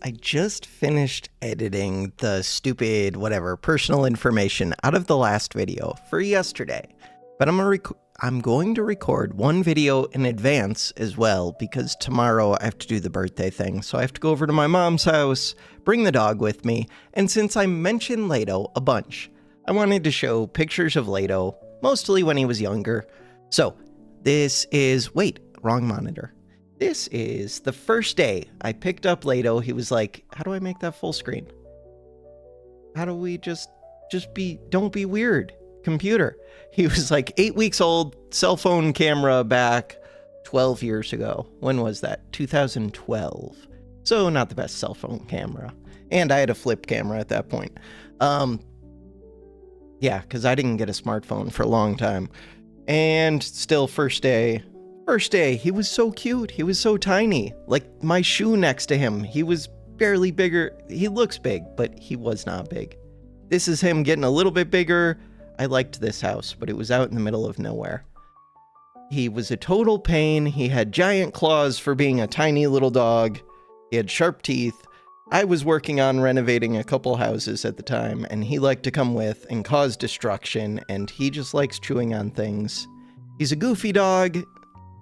I just finished editing the stupid, whatever, personal information out of the last video for yesterday. But I'm going to record one video in advance as well because tomorrow I have to do the birthday thing. So I have to go over to my mom's house, bring the dog with me, and since I mentioned Lato a bunch, I wanted to show pictures of Lato, mostly when he was younger. So this is, wait, wrong monitor. This is the first day I picked up Lato. He was like, how do I make that full screen? How do we don't be weird, computer. He was like 8 weeks old, cell phone camera back 12 years ago. When was that? 2012. So not the best cell phone camera. And I had a flip camera at that point. Yeah, because I didn't get a smartphone for a long time. And still first day, he was so cute. He was so tiny. Like my shoe next to him, he was barely bigger. He looks big, but he was not big. This is him getting a little bit bigger. I liked this house, but it was out in the middle of nowhere. He was a total pain. He had giant claws for being a tiny little dog. He had sharp teeth. I was working on renovating a couple houses at the time, and he liked to come with and cause destruction, and he just likes chewing on things. He's a goofy dog.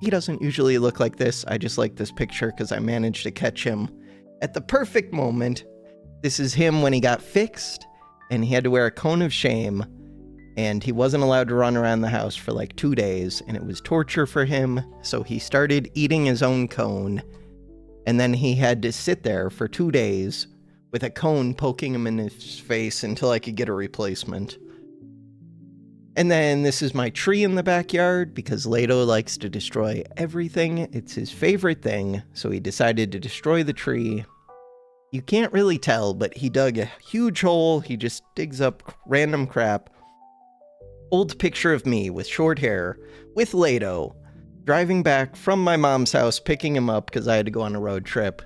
He doesn't usually look like this. I just like this picture because I managed to catch him at the perfect moment. This is him when he got fixed and he had to wear a cone of shame and he wasn't allowed to run around the house for like 2 days and it was torture for him. So he started eating his own cone and then he had to sit there for 2 days with a cone poking him in his face until I could get a replacement. And then this is my tree in the backyard because Lato likes to destroy everything. It's his favorite thing, so he decided to destroy the tree. You can't really tell, but he dug a huge hole. He just digs up random crap. Old picture of me with short hair, with Lato, driving back from my mom's house, picking him up because I had to go on a road trip.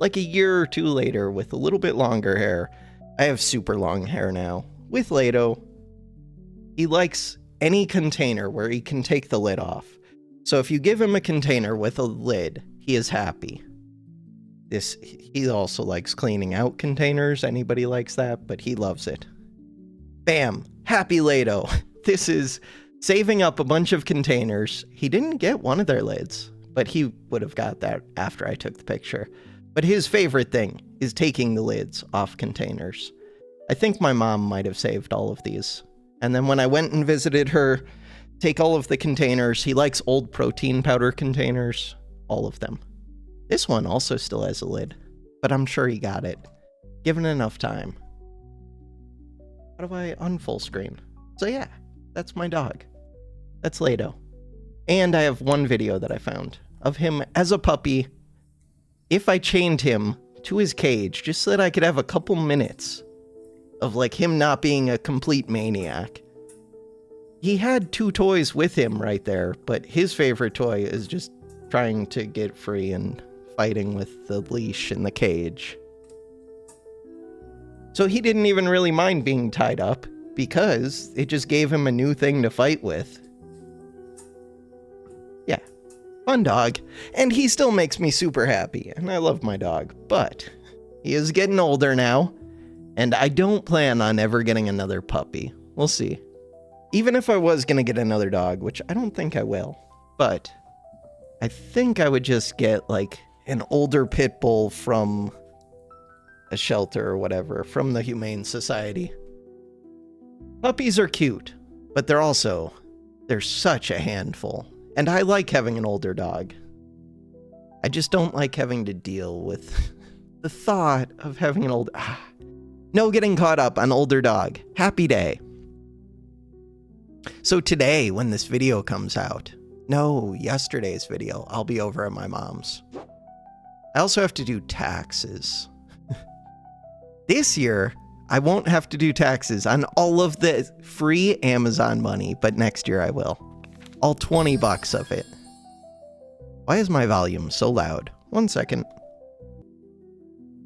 Like a year or two later, with a little bit longer hair. I have super long hair now, with Lato. He likes any container where he can take the lid off. So if you give him a container with a lid, he is happy. He also likes cleaning out containers. Anybody likes that, but he loves it. Bam! Happy Lato. This is saving up a bunch of containers. He didn't get one of their lids, but he would have got that after I took the picture. But his favorite thing is taking the lids off containers. I think my mom might have saved all of these. And then when I went and visited her, take all of the containers. He likes old protein powder containers. All of them. This one also still has a lid, but I'm sure he got it. Given enough time. How do I unfull screen? So yeah, that's my dog. That's Lato. And I have one video that I found of him as a puppy. If I chained him to his cage, just so that I could have a couple minutes of like him not being a complete maniac. He had 2 toys with him right there, but his favorite toy is just trying to get free and fighting with the leash in the cage. So he didn't even really mind being tied up because it just gave him a new thing to fight with. Yeah, fun dog. And he still makes me super happy, and I love my dog, but he is getting older now. And I don't plan on ever getting another puppy. We'll see. Even if I was going to get another dog, which I don't think I will. But I think I would just get like an older pit bull from a shelter or whatever. From the Humane Society. Puppies are cute. But they're such a handful. And I like having an older dog. I just don't like having to deal with the thought of having an older... No getting caught up on older dog. Happy day. So today, when this video comes out, yesterday's video, I'll be over at my mom's. I also have to do taxes. This year, I won't have to do taxes on all of the free Amazon money, but next year I will. All 20 bucks of it. Why is my volume so loud? 1 second.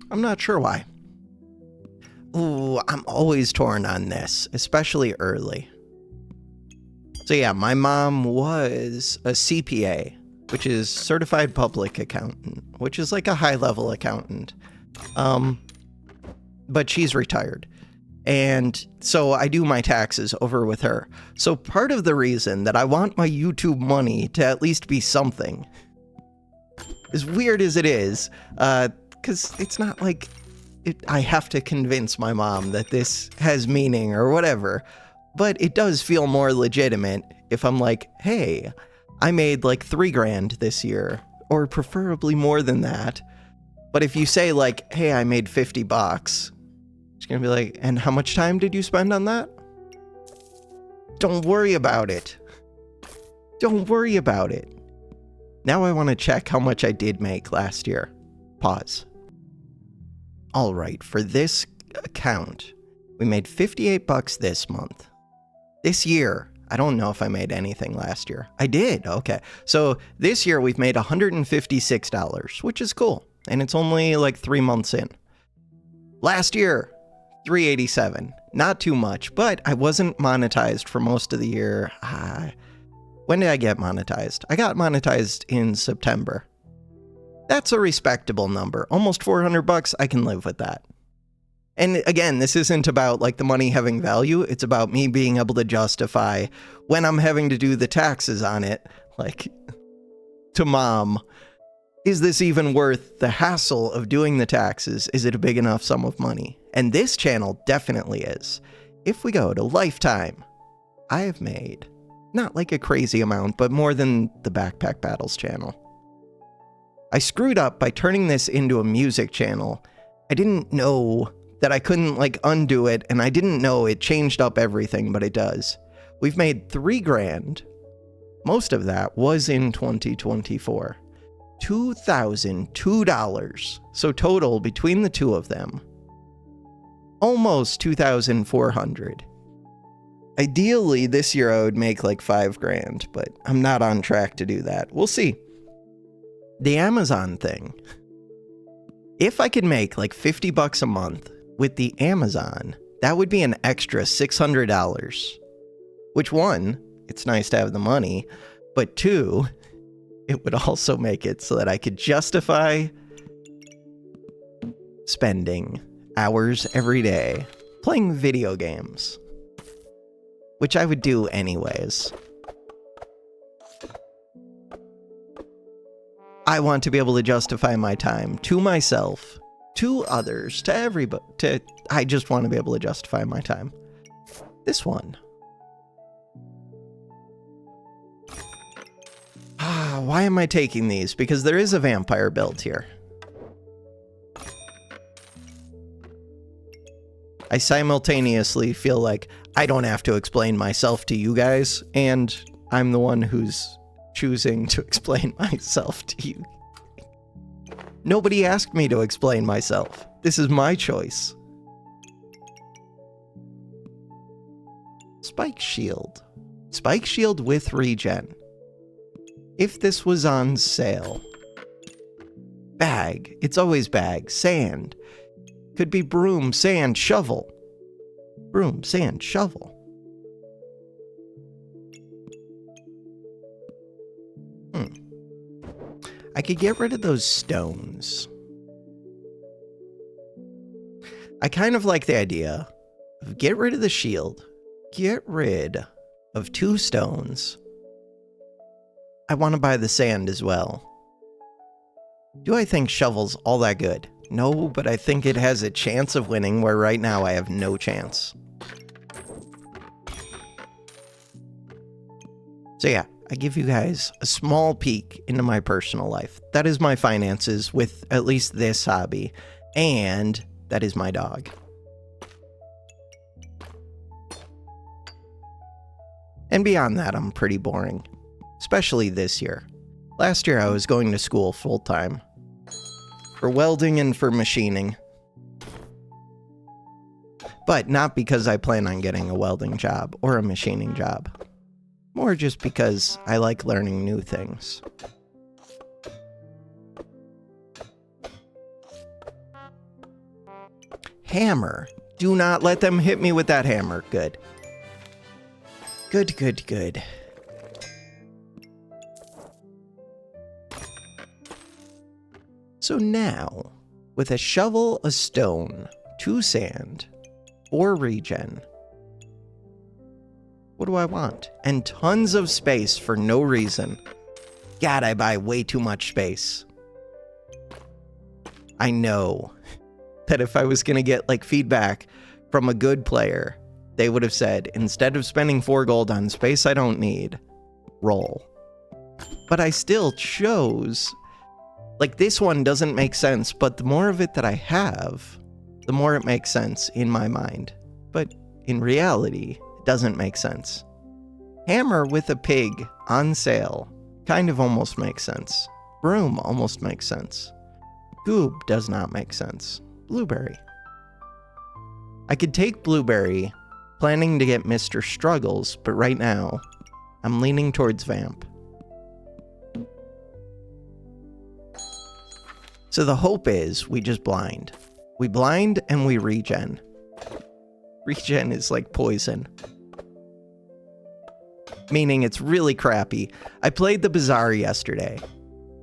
I'm not sure why. Ooh, I'm always torn on this, especially early. So yeah, my mom was a CPA, which is Certified Public Accountant, which is like a high-level accountant. But she's retired. And so I do my taxes over with her. So part of the reason that I want my YouTube money to at least be something, as weird as it is, because it's not like I have to convince my mom that this has meaning or whatever, but it does feel more legitimate if I'm like, hey, I made like $3,000 this year, or preferably more than that. But if you say like, hey, I made $50, she's gonna be like, and how much time did you spend on that? Don't worry about it. Don't worry about it. Now I want to check how much I did make last year. Pause. All right, for this account, we made $58 this month. This year, I don't know if I made anything last year. I did, okay. So this year we've made $156, which is cool. And it's only like 3 months in. Last year, $387. Not too much, but I wasn't monetized for most of the year. When did I get monetized? I got monetized in September. That's a respectable number. Almost $400, I can live with that. And again, this isn't about like the money having value. It's about me being able to justify when I'm having to do the taxes on it, like to mom, is this even worth the hassle of doing the taxes? Is it a big enough sum of money? And this channel definitely is. If we go to lifetime, I have made not like a crazy amount, but more than the Backpack Battles channel. I screwed up by turning this into a music channel. I didn't know that I couldn't like undo it, and I didn't know it changed up everything, but it does. We've made $3,000. Most of that was in 2024. $2,002. So total between the two of them, almost $2,400. Ideally, this year I would make like $5,000, but I'm not on track to do that. We'll see. The Amazon thing. If I could make like $50 a month with the Amazon, that would be an extra $600. Which one, it's nice to have the money, but two, it would also make it so that I could justify spending hours every day playing video games, which I would do anyways. I want to be able to justify my time to myself, to others, to everybody. I just want to be able to justify my time. This one. Why am I taking these? Because there is a vampire build here. I simultaneously feel like I don't have to explain myself to you guys, and I'm the one who's choosing to explain myself to you. Nobody asked me to explain myself. This is my choice. Spike Shield. Spike Shield with regen. If this was on sale. Bag. It's always bag. Sand. Could be broom, sand, shovel. Broom, sand, shovel. I could get rid of those stones. I kind of like the idea of get rid of the shield. Get rid of 2 stones. I want to buy the sand as well. Do I think shovel's all that good? No, but I think it has a chance of winning, where right now I have no chance. So yeah, I give you guys a small peek into my personal life. That is my finances with at least this hobby, and that is my dog. And beyond that, I'm pretty boring. Especially this year. Last year I was going to school full-time. For welding and for machining. But not because I plan on getting a welding job or a machining job. More just because I like learning new things. Hammer. Do not let them hit me with that hammer. Good. Good, good, good. So now, With a shovel, a stone, 2 sand, 4 regen. What do I want? And tons of space for no reason. God, I buy way too much space. I know that if I was going to get like feedback from a good player, they would have said, instead of spending 4 gold on space I don't need, roll. But I still chose, like, this one doesn't make sense, but the more of it that I have, the more it makes sense in my mind. But in reality, it doesn't make sense. Hammer with a pig on sale kind of almost makes sense. Broom almost makes sense. Goob does not make sense. Blueberry. I could take blueberry, planning to get Mr. Struggles, but right now, I'm leaning towards Vamp. So the hope is we just blind. We blind and we regen. Regen is like poison. Meaning it's really crappy. I played the Bazaar yesterday,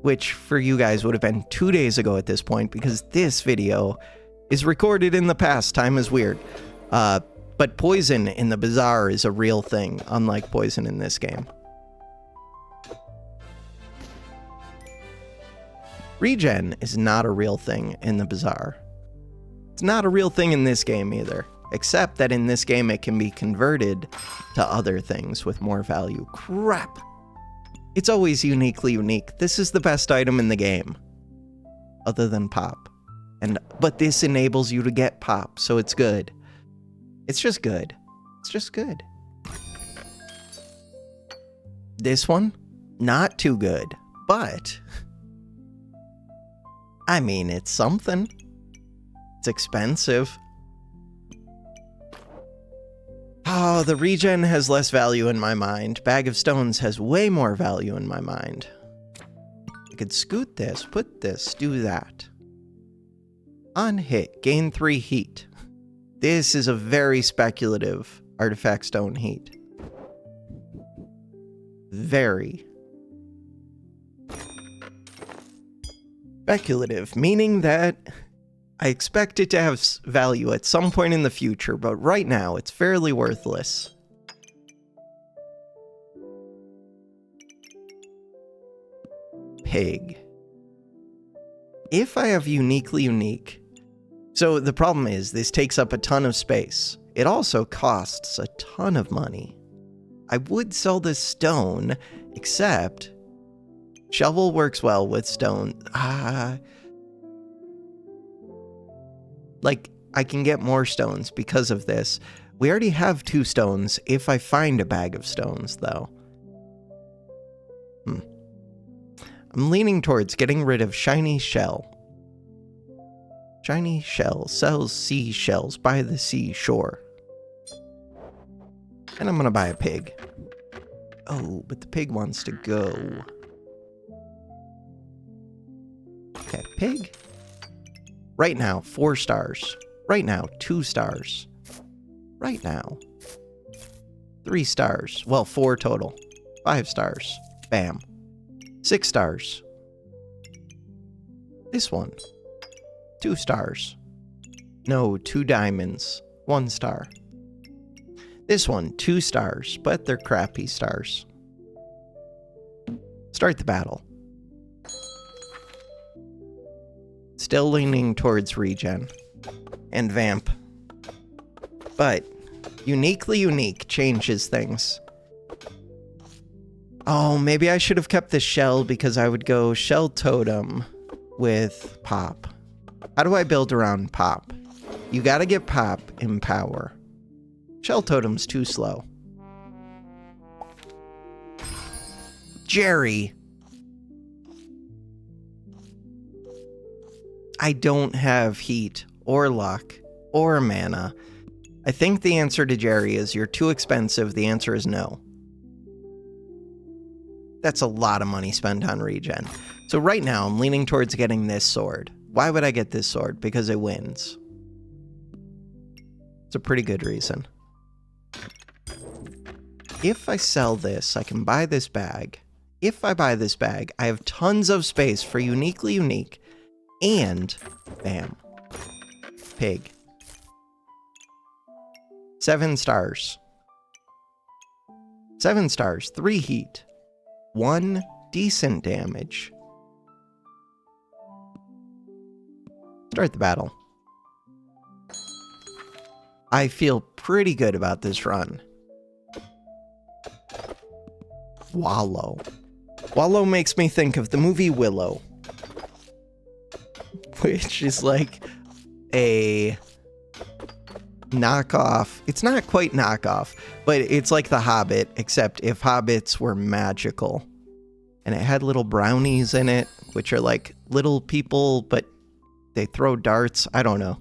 which for you guys would have been 2 days ago at this point, because this video is recorded in the past. Time is weird. But poison in the Bazaar is a real thing, unlike poison in this game. Regen is not a real thing in the Bazaar. It's not a real thing in this game either, except that in this game it can be converted to other things with more value. Crap! It's always uniquely unique. This is the best item in the game, other than pop. But this enables you to get pop, so it's good. It's just good. It's just good. This one, not too good, but I mean, it's something. It's expensive. Oh, the regen has less value in my mind. Bag of Stones has way more value in my mind. I could scoot this, put this, do that. On hit, gain 3 heat. This is a very speculative artifact stone heat. Very speculative, meaning that I expect it to have value at some point in the future, but right now it's fairly worthless. Pig. If I have uniquely unique... So the problem is, this takes up a ton of space. It also costs a ton of money. I would sell this stone, except shovel works well with stone. Like, I can get more stones because of this. We already have 2 stones if I find a bag of stones, though. I'm leaning towards getting rid of shiny shell. Shiny shell sells seashells by the seashore. And I'm gonna buy a pig. Oh, but the pig wants to go. Okay, pig. Right now, 4 stars. Right now, 2 stars. Right now, 3 stars. Well, 4 total. 5 stars. Bam. 6 stars. This one. 2 stars. No, 2 diamonds. 1 star. This one, 2 stars, but they're crappy stars. Start the battle. Still leaning towards regen. And vamp. But uniquely unique changes things. Oh, maybe I should have kept the shell because I would go shell totem with pop. How do I build around pop? You gotta get pop in power. Shell totem's too slow. Jerry. I don't have heat or luck or mana. I think the answer to Jerry is you're too expensive. The answer is no. That's a lot of money spent on regen. So right now I'm leaning towards getting this sword. Why would I get this sword? Because it wins. It's a pretty good reason. If I sell this, I can buy this bag. If I buy this bag, I have tons of space for uniquely unique, and Bam. Pig. 7 stars. 7 stars, 3 heat. 1 decent damage. Start the battle. I feel pretty good about this run. Wallow. Wallow makes me think of the movie Willow, which is like a knockoff. It's not quite knockoff, but it's like The Hobbit, except if hobbits were magical. And it had little brownies in it, which are like little people, but they throw darts. I don't know.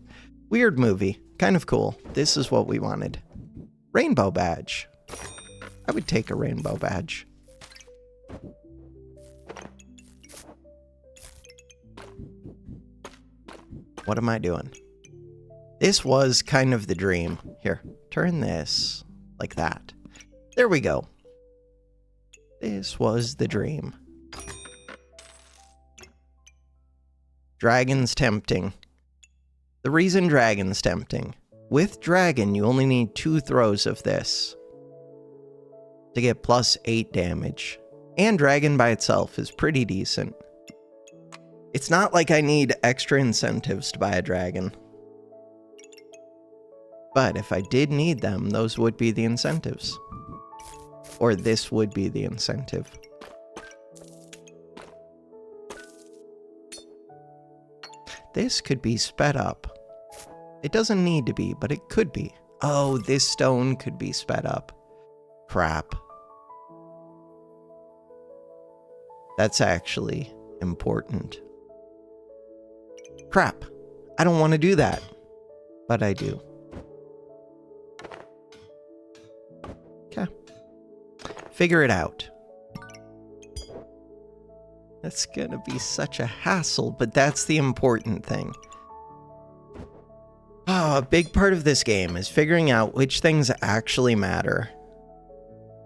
Weird movie. Kind of cool. This is what we wanted. Rainbow badge. I would take a rainbow badge. What am I doing? This was kind of the dream. Here, turn this like that. There we go. This was the dream. Dragon's tempting. The reason dragon's tempting. With dragon, you only need 2 throws of this to get plus 8 damage. And dragon by itself is pretty decent. It's not like I need extra incentives to buy a dragon. But if I did need them, those would be the incentives. Or this would be the incentive. This could be sped up. It doesn't need to be, but it could be. Oh, this stone could be sped up. Crap. That's actually important. Crap. I don't want to do that. But I do. Okay. Figure it out. That's gonna be such a hassle, but that's the important thing. Oh, a big part of this game is figuring out which things actually matter.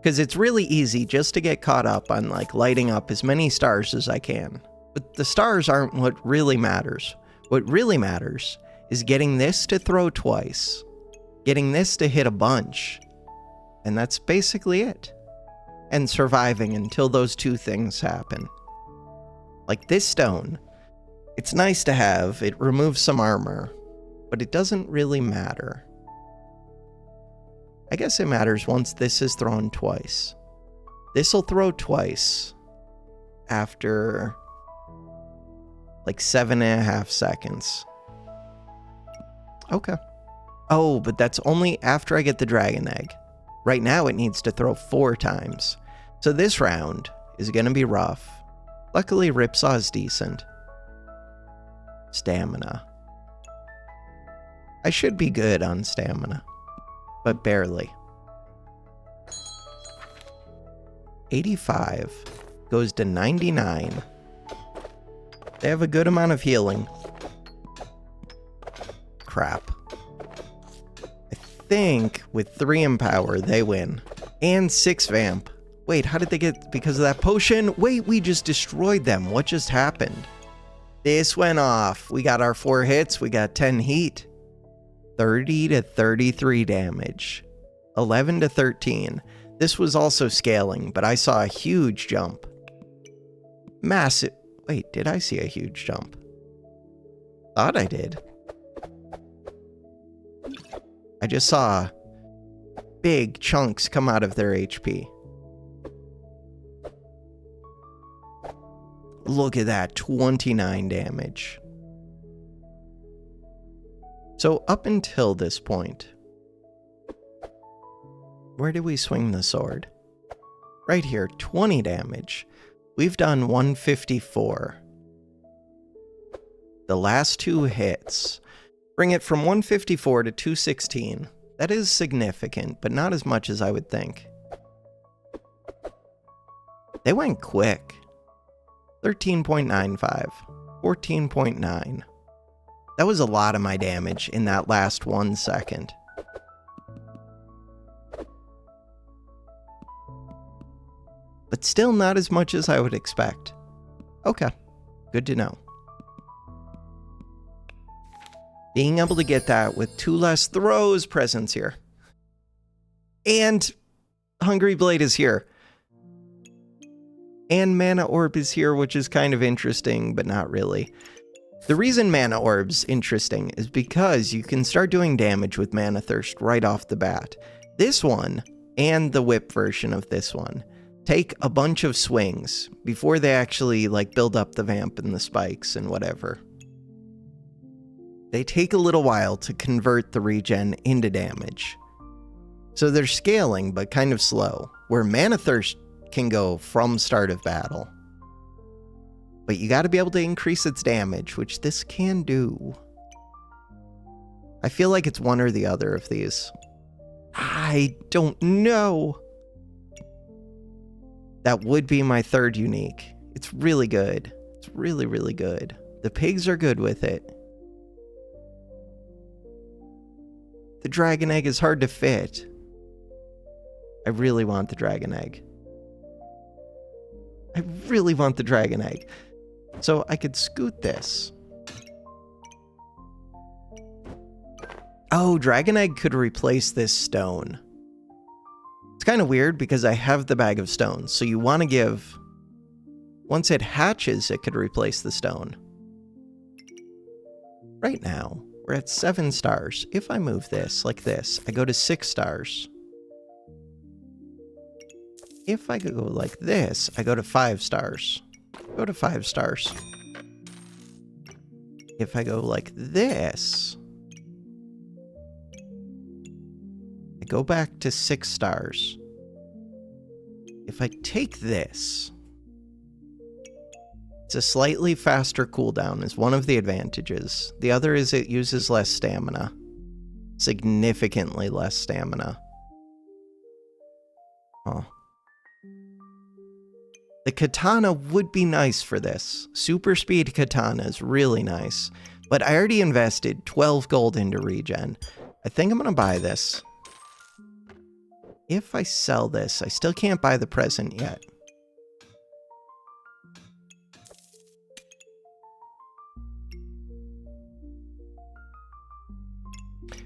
Because it's really easy just to get caught up on like lighting up as many stars as I can. But the stars aren't what really matters. What really matters is getting this to throw twice, getting this to hit a bunch, and that's basically it. And surviving until those 2 things happen. Like this stone, it's nice to have, it removes some armor, but it doesn't really matter. I guess it matters once this is thrown twice. This'll throw twice after like 7.5 seconds. Okay. Oh, but that's only after I get the dragon egg. Right now it needs to throw 4 times. So this round is gonna be rough. Luckily, Ripsaw is decent. Stamina. I should be good on stamina, but barely. 85 goes to 99. They have a good amount of healing. Crap. I think with 3 Empower, they win. And 6 Vamp. Wait, how did they get... because of that potion? Wait, we just destroyed them. What just happened? This went off. We got our 4 hits. We got 10 heat. 30 to 33 damage. 11 to 13. This was also scaling, but I saw a huge jump. Massive... Wait, did I see a huge jump? Thought I did. I just saw big chunks come out of their HP. Look at that, 29 damage. So up until this point, where do we swing the sword? Right here, 20 damage. We've done 154. The last 2 hits bring it from 154 to 216. That is significant, but not as much as I would think. They went quick. 13.95, 14.9. That was a lot of my damage in that last 1 second. But still not as much as I would expect. Okay, good to know. Being able to get that with 2 less throws, presents here. And Hungry Blade is here. And Mana Orb is here, which is kind of interesting, but not really. The reason Mana Orb's interesting is because you can start doing damage with Mana Thirst right off the bat. This one, and the whip version of this one, take a bunch of swings before they actually like build up the vamp and the spikes and whatever. They take a little while to convert the regen into damage. So they're scaling, but kind of slow, where Mana Thirst can go from start of battle. But you gotta be able to increase its damage, which this can do. I feel like it's one or the other of these. I don't know. That would be my 3rd unique. It's really good. It's really, really good. The pigs are good with it. The dragon egg is hard to fit. I really want the dragon egg. I really want the dragon egg. So I could scoot this. Oh, dragon egg could replace this stone. It's kind of weird because I have the bag of stones. So you want to give... Once it hatches, it could replace the stone. Right now, we're at 7 stars. If I move this like this, I go to 6 stars. If I could go like this, I go to 5 stars. Go to 5 stars. If I go like this, I go back to 6 stars. If I take this, it's a slightly faster cooldown is one of the advantages. The other is it uses less stamina. Significantly less stamina. Oh. The katana would be nice for this. Super speed katana is really nice. But I already invested 12 gold into regen. I think I'm going to buy this. If I sell this, I still can't buy the present yet.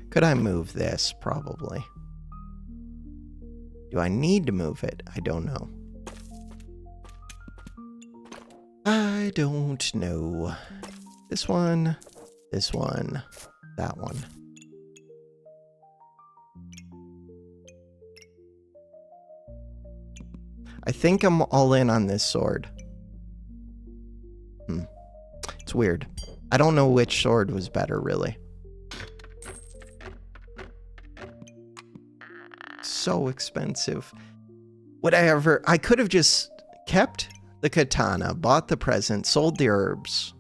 Could I move this? Probably. Do I need to move it? I don't know. I don't know. This one, that one. I think I'm all in on this sword. It's weird. I don't know which sword was better, really. So expensive. Would I ever... I could have just kept the katana, bought the present, sold the herbs,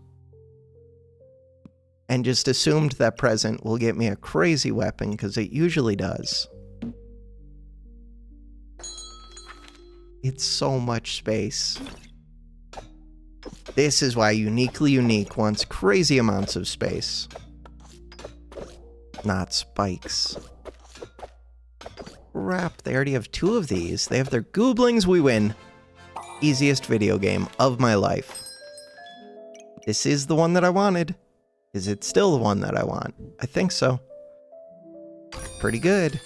and just assumed that present will get me a crazy weapon, because it usually does. It's so much space. This is why Uniquely Unique wants crazy amounts of space. Not spikes. Crap, they already have 2 of these. They have their gooblings, we win. Easiest video game of my life. This is the one that I wanted. Is it still the one that I want? I think so. Pretty good.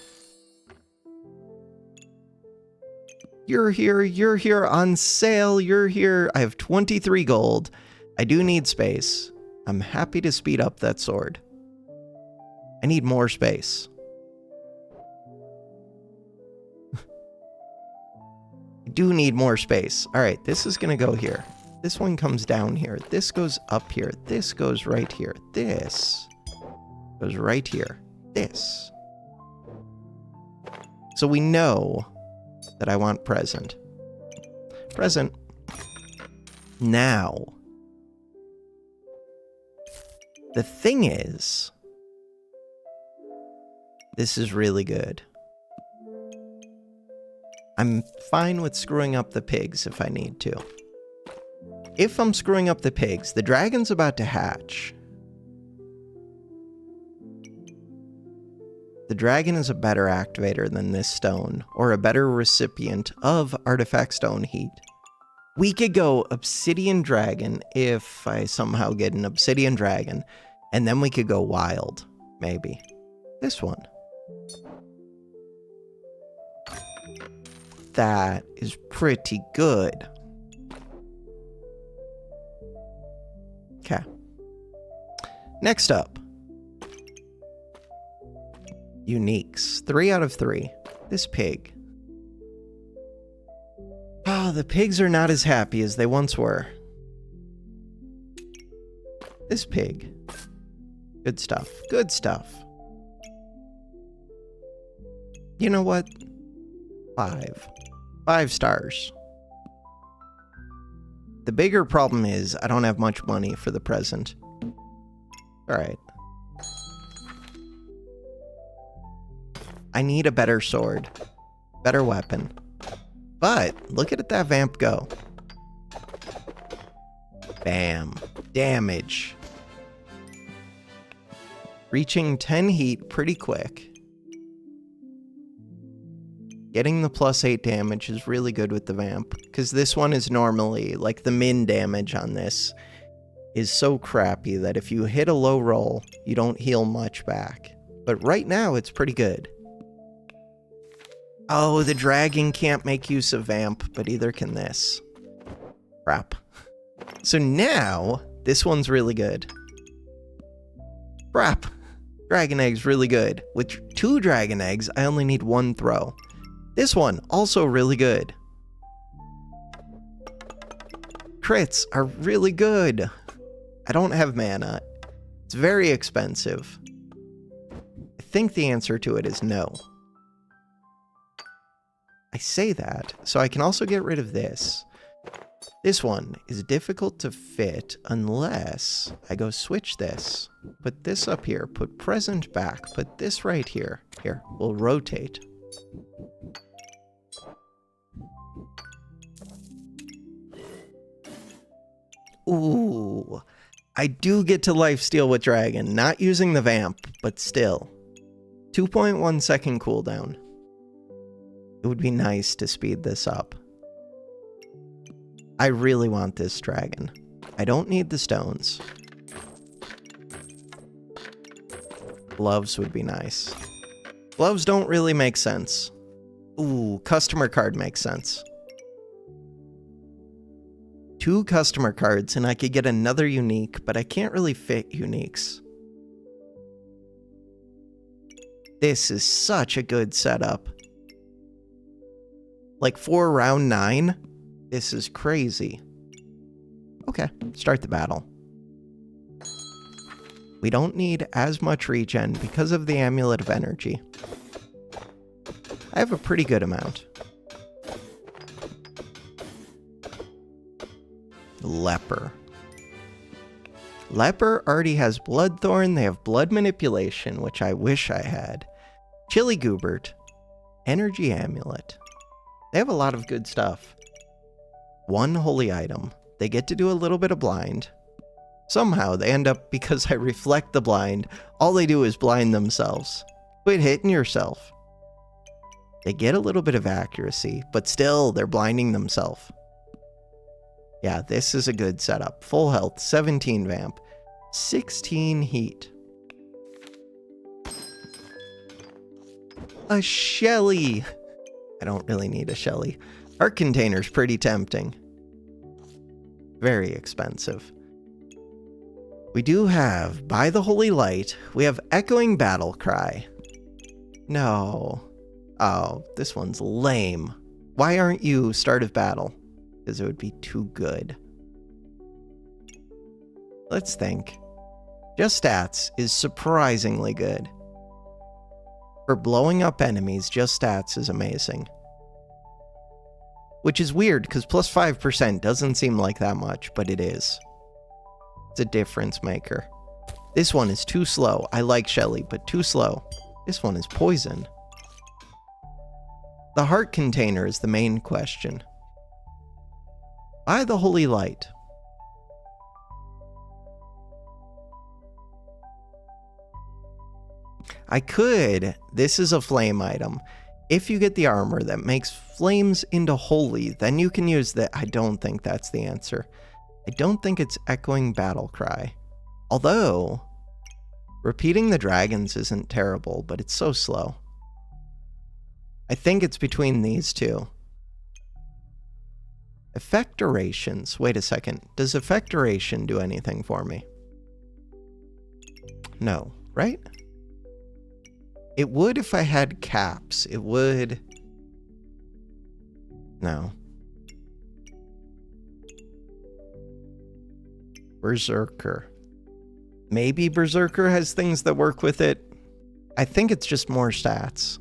You're here on sale, you're here. I have 23 gold. I do need space. I'm happy to speed up that sword. I need more space. I do need more space. All right, this is gonna go here. This one comes down here. This goes up here. This goes right here. This goes right here. This. So we know that I want present. Present. Now. The thing is, this is really good. I'm fine with screwing up the pigs if I need to. If I'm screwing up the pigs, the dragon's about to hatch. The dragon is a better activator than this stone, or a better recipient of artifact stone heat. We could go obsidian dragon if I somehow get an obsidian dragon, And then we could go wild, maybe. This one. That is pretty good. Okay. Next up. Uniques. 3 out of 3. This pig. Oh, the pigs are not as happy as they once were. This pig. Good stuff. Good stuff. You know what? 5. 5 stars. The bigger problem is I don't have much money for the present. Alright. I need a better sword. Better weapon. But, look at that vamp go. Bam. Damage. Reaching 10 heat pretty quick. Getting the +8 damage is really good with the vamp, because this one is normally, like the min damage on this is so crappy that if you hit a low roll, you don't heal much back. But right now, it's pretty good. Oh, the dragon can't make use of vamp, but either can this. Crap. So now, this one's really good. Crap. Dragon egg's really good. With 2 dragon eggs, I only need 1 throw. This one, also really good. Crits are really good. I don't have mana. It's very expensive. I think the answer to it is no. I say that, so I can also get rid of this. This one is difficult to fit unless I go switch this. Put this up here, put present back, put this right here. Here, we'll rotate. Ooh, I do get to lifesteal with dragon, not using the vamp, but still. 2.1 second cooldown. It would be nice to speed this up. I really want this dragon. I don't need the stones. Gloves would be nice. Gloves don't really make sense. Ooh, customer card makes sense. 2 customer cards and I could get another unique, but I can't really fit uniques. This is such a good setup. Like for round 9, this is crazy. Okay, start the battle. We don't need as much regen because of the Amulet of Energy. I have a pretty good amount. Leper. Leper already has Bloodthorn, they have Blood Manipulation, which I wish I had. Chili Goobert. Energy Amulet. They have a lot of good stuff. 1 holy item. They get to do a little bit of blind. Somehow they end up, because I reflect the blind, all they do is blind themselves. Quit hitting yourself. They get a little bit of accuracy, but still they're blinding themselves. Yeah, this is a good setup. Full health, 17 vamp, 16 heat. A Shelly! I don't really need a Shelly. Heart Container's pretty tempting. Very expensive. We do have By the Holy Light. We have Echoing Battle Cry. No. Oh, this one's lame. Why aren't you Start of Battle? Because it would be too good. Let's think. Just Stats is surprisingly good. For blowing up enemies, Just Stats is amazing. Which is weird, because plus 5% doesn't seem like that much, but it is. It's a difference maker. This one is too slow. I like Shelly, but too slow. This one is poison. The Heart Container is the main question. By the Holy Light. I could. This is a flame item. If you get the armor that makes flames into holy, then you can use that. I don't think that's the answer. I don't think it's Echoing Battle Cry. Although, Repeating the dragons isn't terrible, but it's so slow. I think it's between these two. Effect durations. Wait a second. Does effect duration do anything for me? No, right? It would if I had caps. It would... No. Berserker. Maybe Berserker has things that work with it. I think it's just more stats.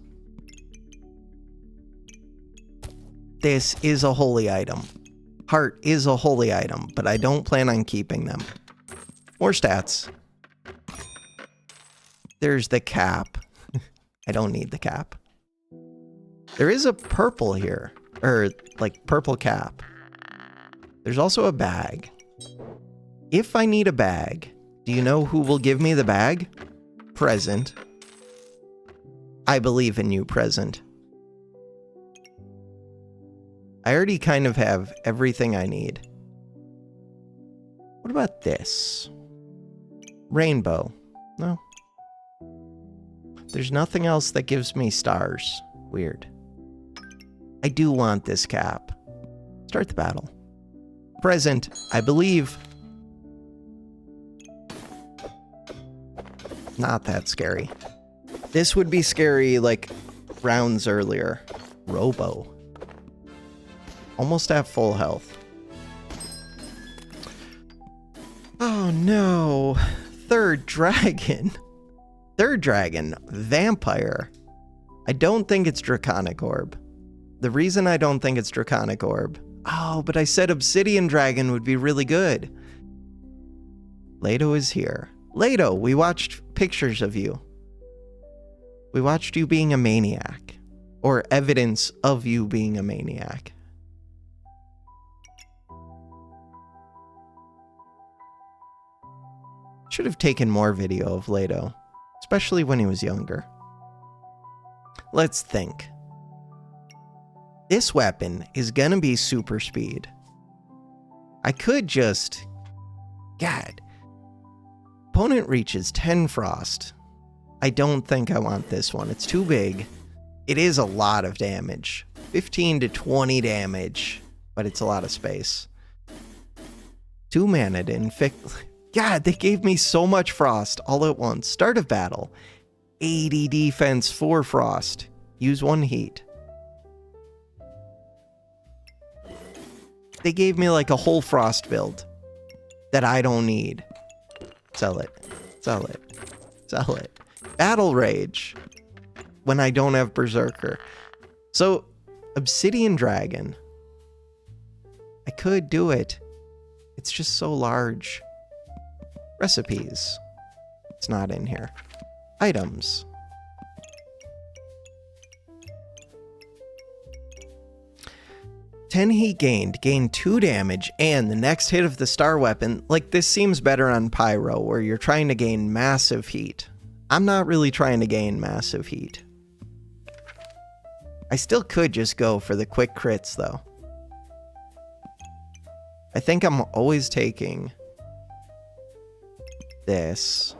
This is a holy item. Heart is a holy item, but I don't plan on keeping them. More stats. There's the cap. I don't need the cap. There is a purple here. Or, like, purple cap. There's also a bag. If I need a bag, do you know who will give me the bag? Present. I believe in you, Present. I already kind of have everything I need. What about this? Rainbow. No. There's nothing else that gives me stars. Weird. I do want this cap. Start the battle. Present, I believe. Not that scary. This would be scary like rounds earlier. Robo. Almost at full health. Oh no. Third dragon. Third dragon. Vampire. I don't think it's Draconic Orb. The reason I don't think it's Draconic Orb... Oh, but I said Obsidian Dragon would be really good. Leto is here. Leto, we watched pictures of you. We watched you being a maniac. Or evidence of you being a maniac. Should have taken more video of Leto. Especially when he was younger. Let's think. This weapon is gonna be super speed. I could just... God. Opponent reaches 10 frost. I don't think I want this one. It's too big. It is a lot of damage. 15 to 20 damage. But it's a lot of space. 2 mana to inflict... God, they gave me so much frost all at once. Start of battle. 80 defense, 4 frost. Use 1 heat. They gave me like a whole frost build that I don't need. Sell it. Sell it. Sell it. Battle Rage when I don't have Berserker. So, Obsidian Dragon. I could do it. It's just so large. Recipes. It's not in here. Items. Heat gained. Gained 2 damage, and the next hit of the star weapon, like this seems better on Pyro, where you're trying to gain massive heat. I'm not really trying to gain massive heat. I still could just go for the quick crits, though. I think I'm always taking this,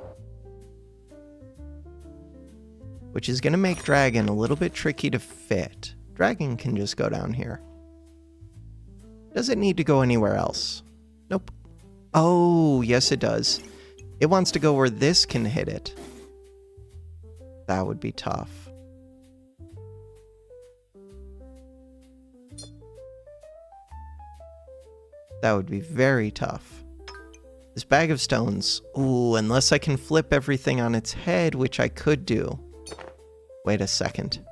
which is going to make Dragon a little bit tricky to fit. Dragon can just go down here. Does it need to go anywhere else? Nope. Oh, yes it does. It wants to go where this can hit it. That would be tough. That would be very tough. This bag of stones. Ooh, unless I can flip everything on its head, which I could do. Wait a second.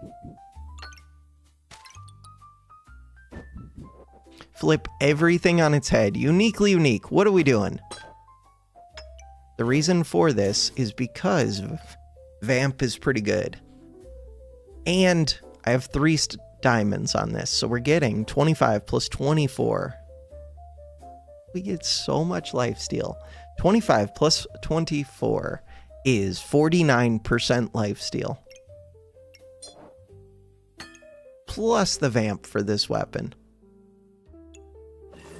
Flip everything on its head. Uniquely unique. What are we doing? The reason for this is because Vamp is pretty good. And I have 3 diamonds on this, so we're getting 25 plus 24. We get so much lifesteal. 25 plus 24 is 49% lifesteal. Plus the Vamp for this weapon.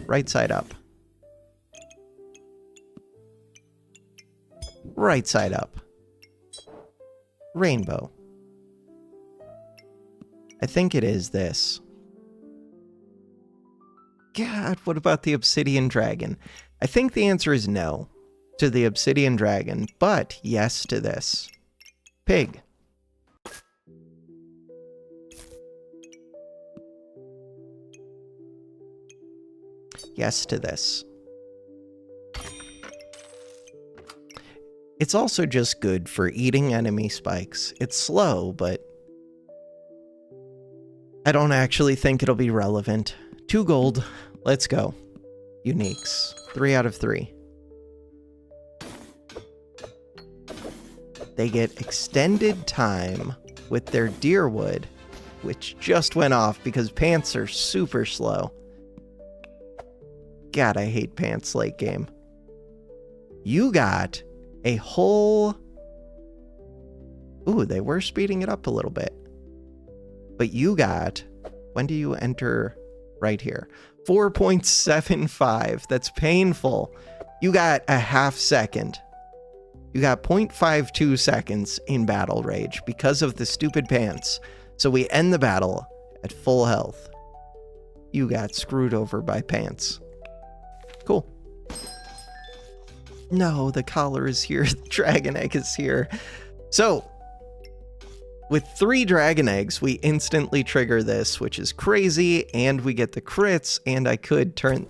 Right side up. Right side up. Rainbow. I think it is this. God, what about the obsidian dragon? I think the answer is no to the obsidian dragon, but yes to this. Pig. Yes to this. It's also just good for eating enemy spikes. It's slow, but I don't actually think it'll be relevant. 2 gold. Let's go. Uniques. 3 out of 3. They get extended time with their deerwood, which just went off because pants are super slow. God, I hate pants late game. You got a whole... Ooh, they were speeding it up a little bit. But you got... When do you enter? Right here. 4.75. That's painful. You got a half second. You got 0.52 seconds in battle rage because of the stupid pants. So we end the battle at full health. You got screwed over by pants. Cool. No, the collar is here. The dragon egg is here. So, with 3 dragon eggs, we instantly trigger this, which is crazy, and we get the crits, and I could turn...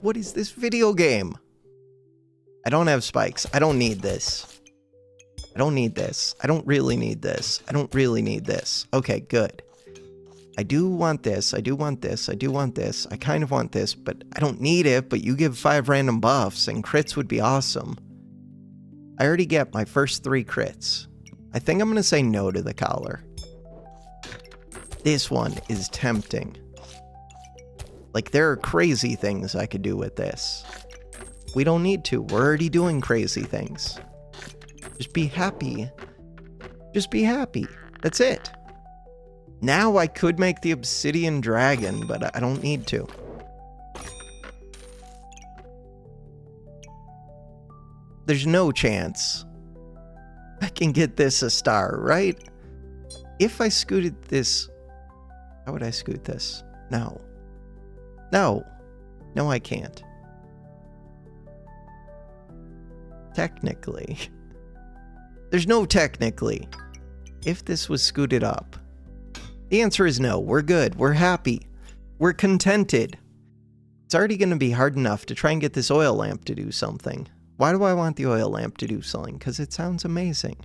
What is this video game? I don't have spikes. I don't need this. I don't need this. I don't really need this. I don't really need this. Okay, good. I do want this. I do want this. I do want this. I kind of want this, but I don't need it, but you give 5 random buffs, and crits would be awesome. I already get my first 3 crits. I think I'm going to say no to the collar. This one is tempting. Like, there are crazy things I could do with this. We don't need to. We're already doing crazy things. Just be happy. Just be happy. That's it. Now I could make the obsidian dragon, but I don't need to. There's no chance I can get this a star, right? If I scooted this... How would I scoot this? No. No. No, I can't. Technically. There's no technically. If this was scooted up. The answer is no. We're good. We're happy. We're contented. It's already going to be hard enough to try and get this oil lamp to do something. Why do I want the oil lamp to do something? Because it sounds amazing.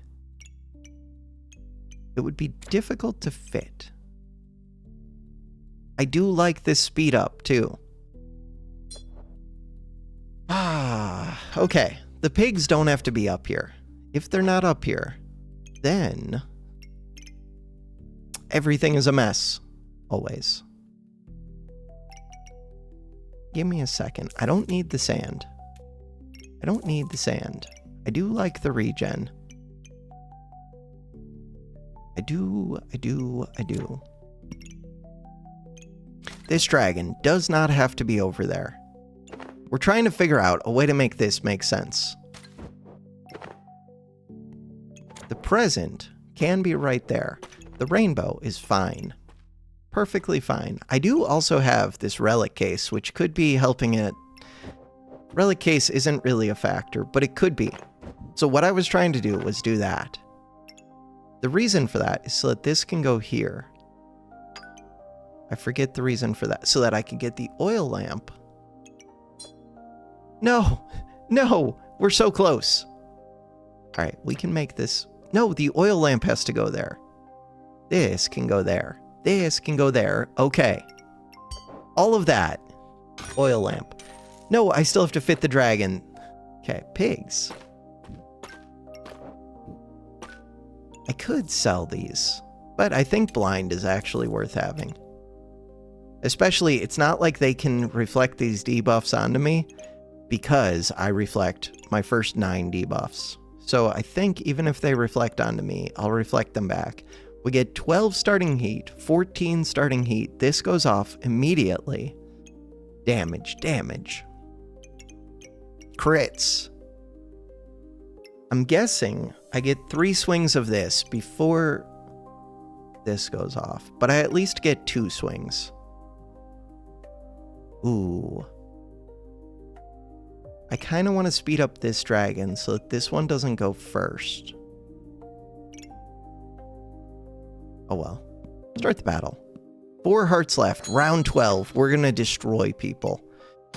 It would be difficult to fit. I do like this speed up, too. Okay. The pigs don't have to be up here. If they're not up here, then... everything is a mess. Always. Give me a second. I don't need the sand. I don't need the sand. I do like the regen. I do. This dragon does not have to be over there. We're trying to figure out a way to make this make sense. The present can be right there. The rainbow is fine. Perfectly fine. I do also have this relic case, which could be helping it. Relic case isn't really a factor, but it could be. So what I was trying to do was do that. The reason for that is so that this can go here. I forget the reason for that. So that I can get the oil lamp. No! No! We're so close! Alright, we can make this... No, the oil lamp has to go there. This can go there. This can go there. Okay. All of that. Oil lamp. No, I still have to fit the dragon. Okay, pigs. I could sell these, but I think blind is actually worth having. Especially, it's not like they can reflect these debuffs onto me because I reflect my first 9 debuffs. So I think even if they reflect onto me, I'll reflect them back. We get 12 starting heat, 14 starting heat. This goes off immediately. Damage, damage. Crits. I'm guessing I get 3 swings of this before this goes off, but I at least get 2 swings. Ooh. I kind of want to speed up this dragon so that this one doesn't go first. Oh well. Start the battle. 4 hearts left. Round 12. We're going to destroy people.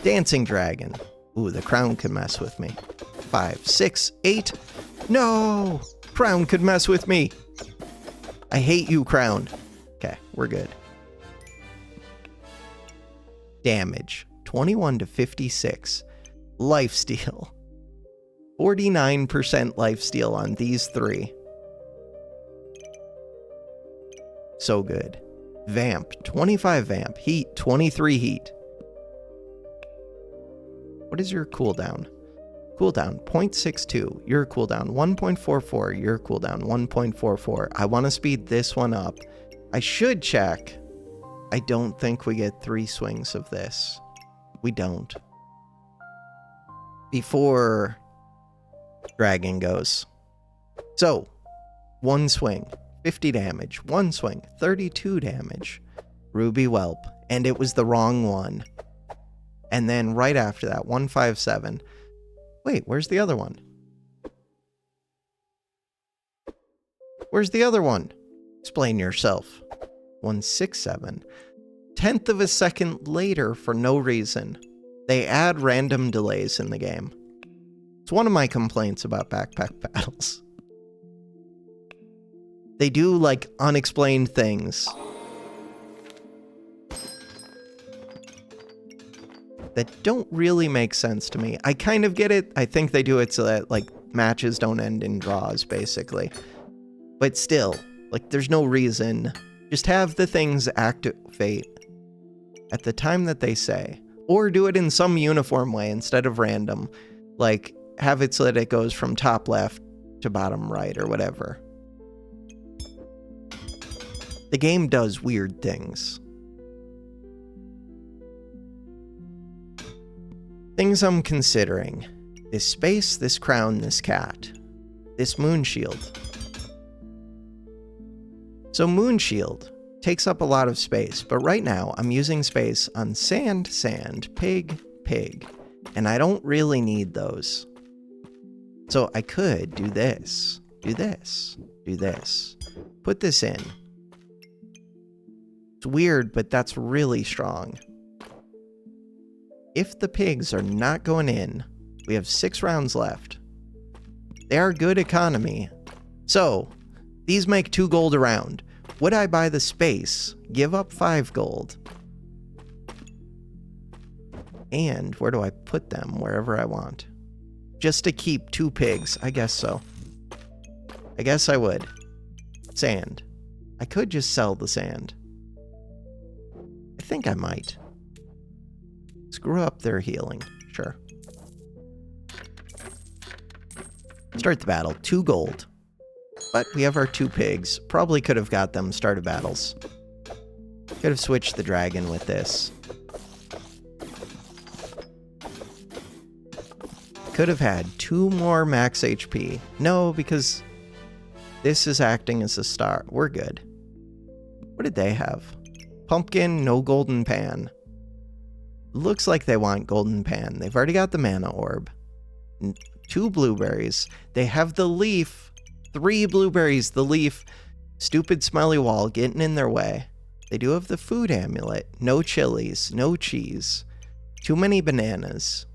Dancing dragon. Ooh, the crown could mess with me. 5, 6, 8. No! Crown could mess with me. I hate you, crown. Okay, we're good. Damage. 21 to 56. Lifesteal. 49% lifesteal on these 3. So good. Vamp. 25 vamp. Heat. 23 heat. What is your cooldown? Cooldown 0.62. Your cooldown 1.44. Your cooldown 1.44. I want to speed this one up. I should check. I don't think we get 3 swings of this. We don't. Before dragon goes. So, 1 swing, 50 damage. 1 swing, 32 damage. Ruby Whelp. And it was the wrong one. And then right after that, 157. Wait, where's the other one? Where's the other one? Explain yourself. 167. 1/10 of a second later for no reason. They add random delays in the game. It's one of my complaints about backpack battles. They do, like, unexplained things that don't really make sense to me. I kind of get it. I think they do it so that, like, matches don't end in draws, basically. But still, like, there's no reason. Just have the things activate at the time that they say. Or do it in some uniform way instead of random. Like, have it so that it goes from top left to bottom right or whatever. The game does weird things. Things I'm considering. This space, this crown, this cat. This moon shield. So moon shield takes up a lot of space, but right now I'm using space on sand, sand, pig, pig, and I don't really need those. So I could do this, do this, do this, put this in. It's weird, but that's really strong. If the pigs are not going in, we have 6 rounds left. They are good economy. So, these make 2 gold a round. Would I buy the space, give up 5 gold? And where do I put them? Wherever I want. Just to keep 2 pigs, I guess so. I guess I would. Sand. I could just sell the sand. I think I might. Screw up their healing. Sure. Start the battle. 2 gold. But we have our 2 pigs. Probably could have got them started battles. Could have switched the dragon with this. Could have had 2 more max HP. No, because this is acting as a star. We're good. What did they have? Pumpkin, no golden pan. Looks like they want golden pan. They've already got the mana orb. 2 blueberries. They have the leaf. 3 blueberries. The leaf. Stupid smelly wall getting in their way. They do have the food amulet. No chilies. No cheese. Too many bananas.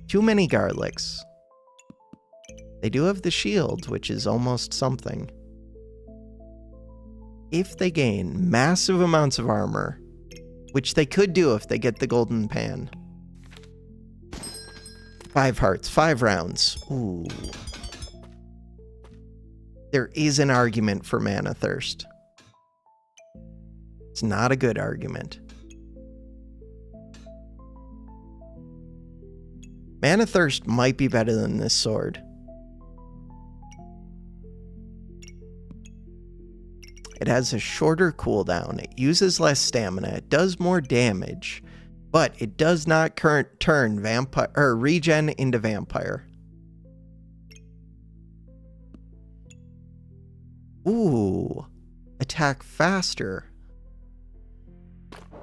Too many garlics. They do have the shield, which is almost something. If they gain massive amounts of armor, which they could do if they get the golden pan. 5 hearts, 5 rounds. Ooh. There is an argument for mana thirst. It's not a good argument. Mana thirst might be better than this sword. It has a shorter cooldown. It uses less stamina. It does more damage, but it does not turn vampire or regen into vampire. Ooh, attack faster.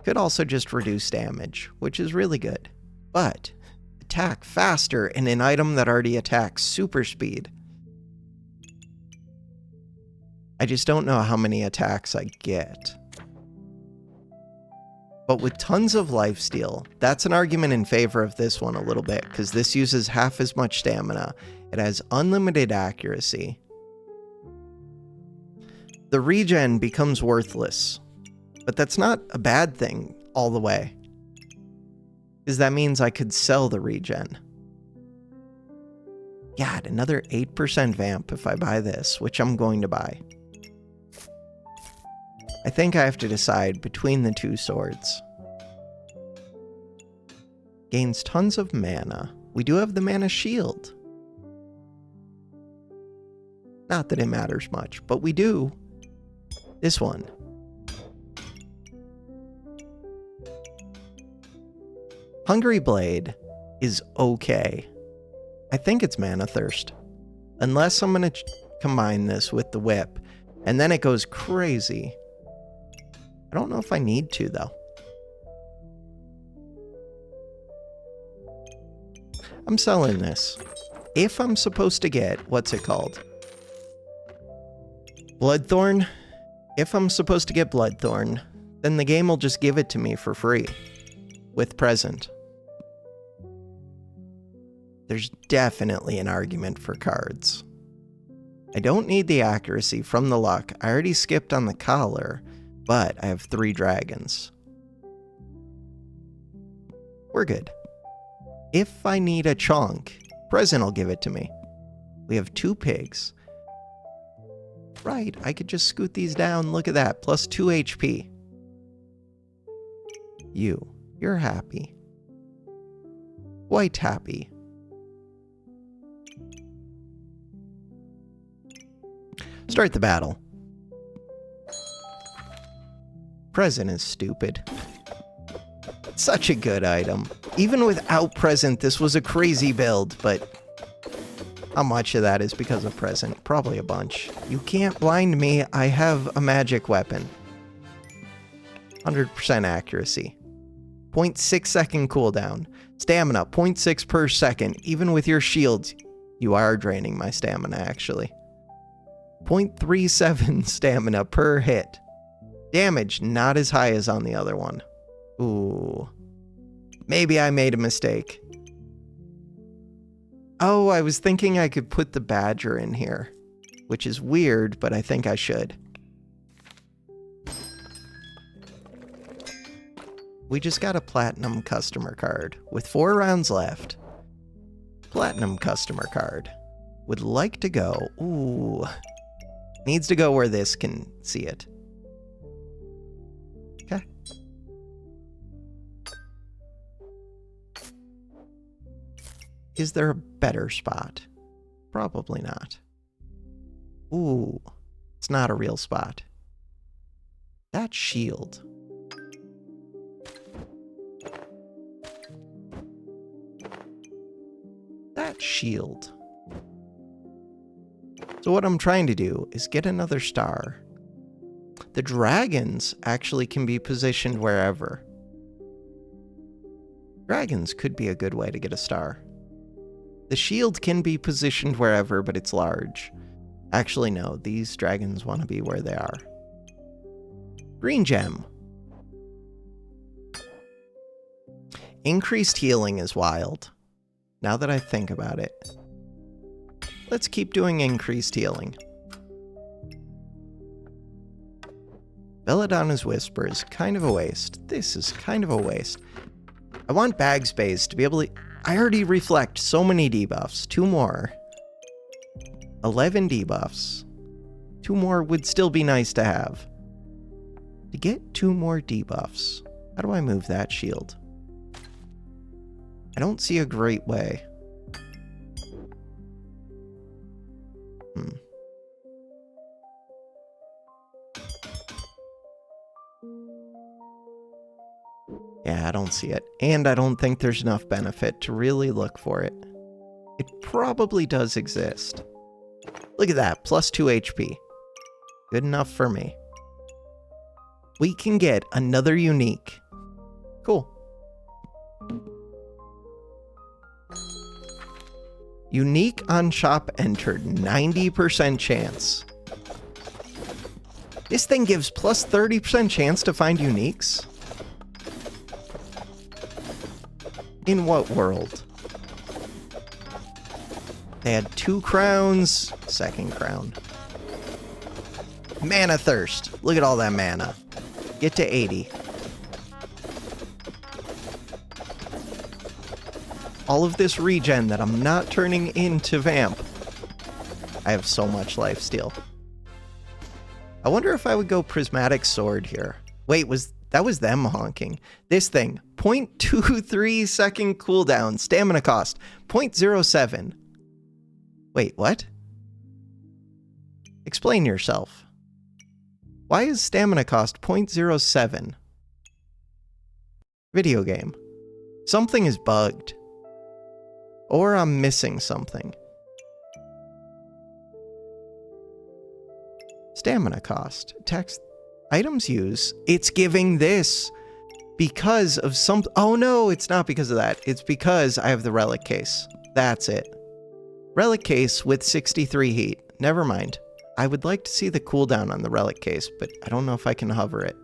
Could also just reduce damage, which is really good. But attack faster in an item that already attacks super speed. I just don't know how many attacks I get. But with tons of lifesteal, that's an argument in favor of this one a little bit, because this uses half as much stamina. It has unlimited accuracy. The regen becomes worthless, but that's not a bad thing all the way, because that means I could sell the regen. God, another 8% vamp if I buy this, which I'm going to buy. I think I have to decide between the two swords. Gains tons of mana. We do have the mana shield. Not that it matters much, but we do. This one. Hungry Blade is okay. I think it's Mana Thirst. Unless I'm going to combine this with the whip, and then it goes crazy. I don't know if I need to, though. I'm selling this. If I'm supposed to get, what's it called? Bloodthorn? If I'm supposed to get Bloodthorn, then the game will just give it to me for free. With present. There's definitely an argument for cards. I don't need the accuracy from the luck. I already skipped on the collar, but I have 3 dragons. We're good. If I need a chunk, present will give it to me. We have 2 pigs. Right, I could just scoot these down. Look at that, plus 2 HP. You're happy. Quite happy. Start the battle. Present is stupid. Such a good item. Even without present, this was a crazy build, but how much of that is because of present? Probably a bunch. You can't blind me. I have a magic weapon. 100% accuracy. 0.6 second cooldown. Stamina, 0.6 per second. Even with your shields, you are draining my stamina, actually. 0.37 stamina per hit. Damage, not as high as on the other one. Ooh. Maybe I made a mistake. Oh, I was thinking I could put the badger in here, which is weird, but I think I should. We just got a platinum customer card with 4 rounds left. Platinum customer card. Would like to go. Ooh. Needs to go where this can see it. Okay. Is there a better spot? Probably not. Ooh. It's not a real spot. That shield. That shield. So what I'm trying to do is get another star. The dragons actually can be positioned wherever. Dragons could be a good way to get a star. The shield can be positioned wherever, but it's large. Actually, no, these dragons want to be where they are. Green gem. Increased healing is wild. Now that I think about it. Let's keep doing increased healing. Belladonna's Whisper is kind of a waste. This is kind of a waste. I want bag space to be able to... I already reflect so many debuffs. 2 more. 11 debuffs. 2 more would still be nice to have. To get 2 more debuffs, how do I move that shield? I don't see a great way. Yeah, I don't see it. And I don't think there's enough benefit to really look for it. It probably does exist. Look at that, plus 2 HP. Good enough for me. We can get another unique. Cool. Unique on shop entered, 90% chance. This thing gives plus 30% chance to find uniques? In what world? They had 2 crowns, second crown. Mana thirst. Look at all that mana. Get to 80. All of this regen that I'm not turning into Vamp. I have so much lifesteal. I wonder if I would go Prismatic Sword here. Wait, that was them honking. This thing, 0.23 second cooldown, stamina cost, 0.07. Wait, what? Explain yourself. Why is stamina cost 0.07? Video game. Something is bugged. Or I'm missing something. Stamina cost. Text. Items use. It's giving this because of some... Oh no, it's not because of that. It's because I have the relic case. That's it. Relic case with 63 heat. Never mind. I would like to see the cooldown on the relic case, but I don't know if I can hover it.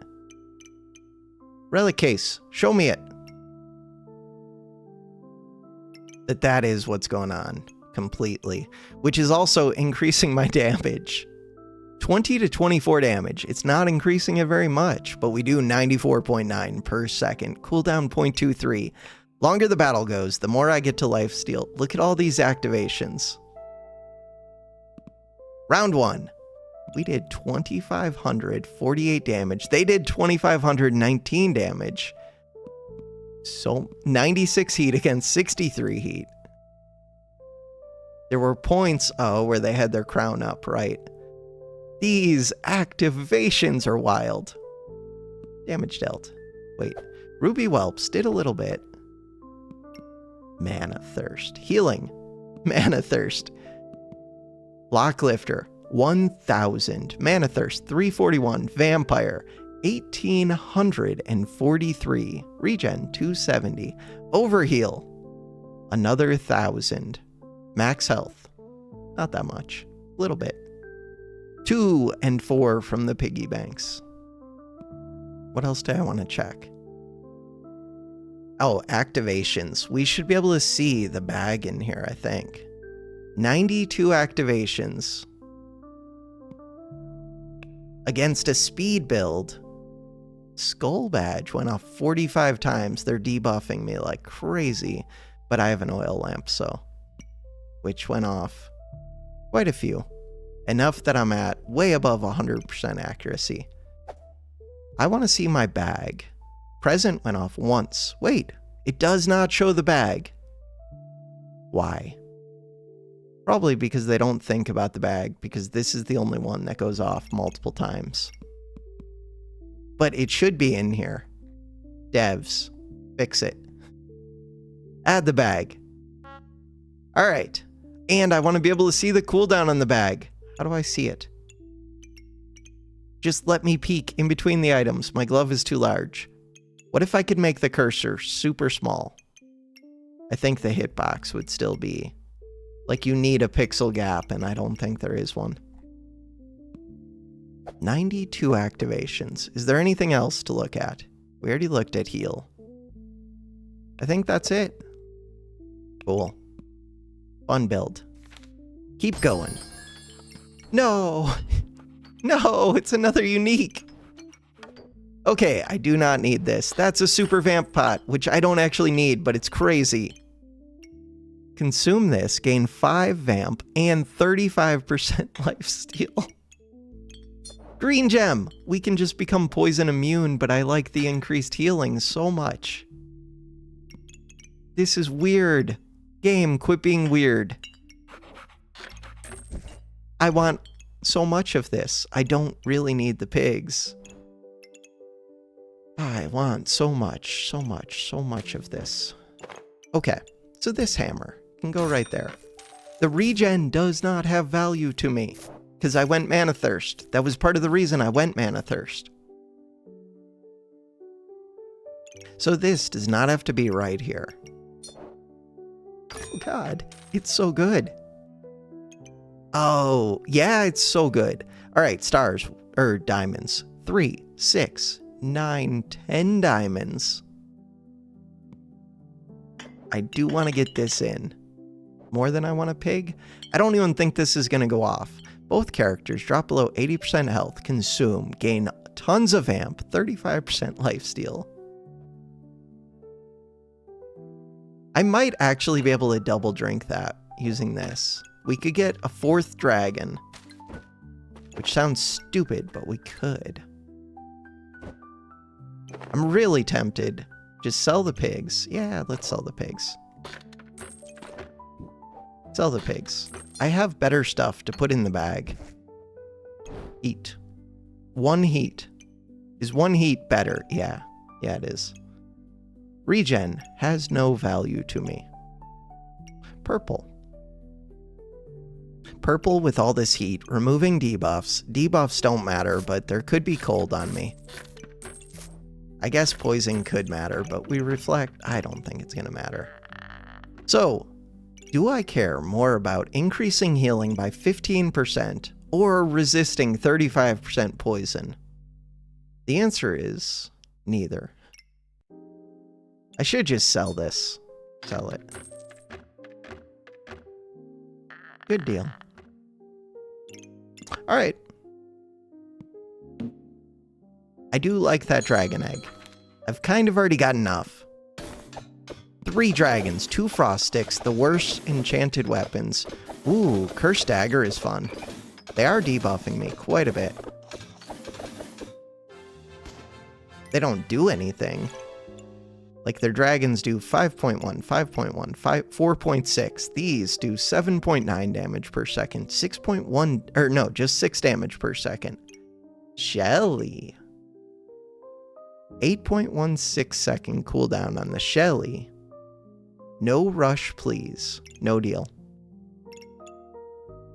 Relic case. Show me it. That is what's going on completely, which is also increasing my damage. 20 to 24 damage. It's not increasing it very much, but we do 94.9 per second. Cooldown 0.23. Longer the battle goes, the more I get to lifesteal. Look at all these activations. Round 1. We did 2,548 damage. They did 2,519 damage. So 96 heat against 63 heat. There were points, where they had their crown up, right? These activations are wild. Damage dealt. Wait. Ruby Whelps did a little bit. Mana Thirst. Healing. Mana Thirst. Blocklifter. 1,000. Mana Thirst. 341. Vampire. 1,843. Regen. 270. Overheal. Another 1,000. Max health. Not that much. A little bit. 2 and 4 from the piggy banks. What else do I want to check? Oh, activations. We should be able to see the bag in here, I think. 92 activations. Against a speed build. Skull badge went off 45 times. They're debuffing me like crazy. But I have an oil lamp, so. Which went off quite a few. Enough that I'm at way above 100% accuracy. I want to see my bag. Present went off once. Wait, it does not show the bag. Why? Probably because they don't think about the bag, because this is the only one that goes off multiple times. But it should be in here. Devs, fix it. Add the bag. All right. And I want to be able to see the cooldown on the bag. How do I see it? Just let me peek in between the items. My glove is too large. What if I could make the cursor super small? I think the hitbox would still be... Like you need a pixel gap, and I don't think there is one. 92 activations. Is there anything else to look at? We already looked at heal. I think that's it. Cool. Fun build. Keep going. No! No, it's another unique! Okay, I do not need this. That's a super vamp pot, which I don't actually need, but it's crazy. Consume this, gain 5 vamp, and 35% lifesteal. Green gem! We can just become poison immune, but I like the increased healing so much. This is weird. Game, quit being weird. I want so much of this. I don't really need the pigs. I want so much, so much, so much of this. Okay, so this hammer can go right there. The regen does not have value to me. Because I went Mana Thirst. That was part of the reason I went Mana Thirst. So this does not have to be right here. Oh god, it's so good. Oh, yeah, it's so good. All right, stars, or diamonds. 3, 6, 9, 10 diamonds. I do want to get this in. More than I want a pig? I don't even think this is going to go off. Both characters drop below 80% health, consume, gain tons of amp, 35% lifesteal. I might actually be able to double drink that using this. We could get a 4th dragon, which sounds stupid, but we could. I'm really tempted. Just sell the pigs. Yeah, let's sell the pigs. Sell the pigs. I have better stuff to put in the bag. Heat. 1 heat. Is 1 heat better? Yeah. Yeah, it is. Regen has no value to me. Purple. Purple with all this heat, removing debuffs. Debuffs don't matter, but there could be cold on me. I guess poison could matter, but we reflect. I don't think it's going to matter. So, do I care more about increasing healing by 15% or resisting 35% poison? The answer is neither. I should just sell this. Sell it. Good deal. All right. I do like that dragon egg. I've kind of already got enough. 3 dragons, 2 frost sticks, the worst enchanted weapons. Ooh, cursed dagger is fun. They are debuffing me quite a bit. They don't do anything. Like their dragons do 5.1, 5.1, 4.6. These do 7.9 damage per second, 6.1, or no, just 6 damage per second. Shelly. 8.16 second cooldown on the Shelly. No rush, please. No deal.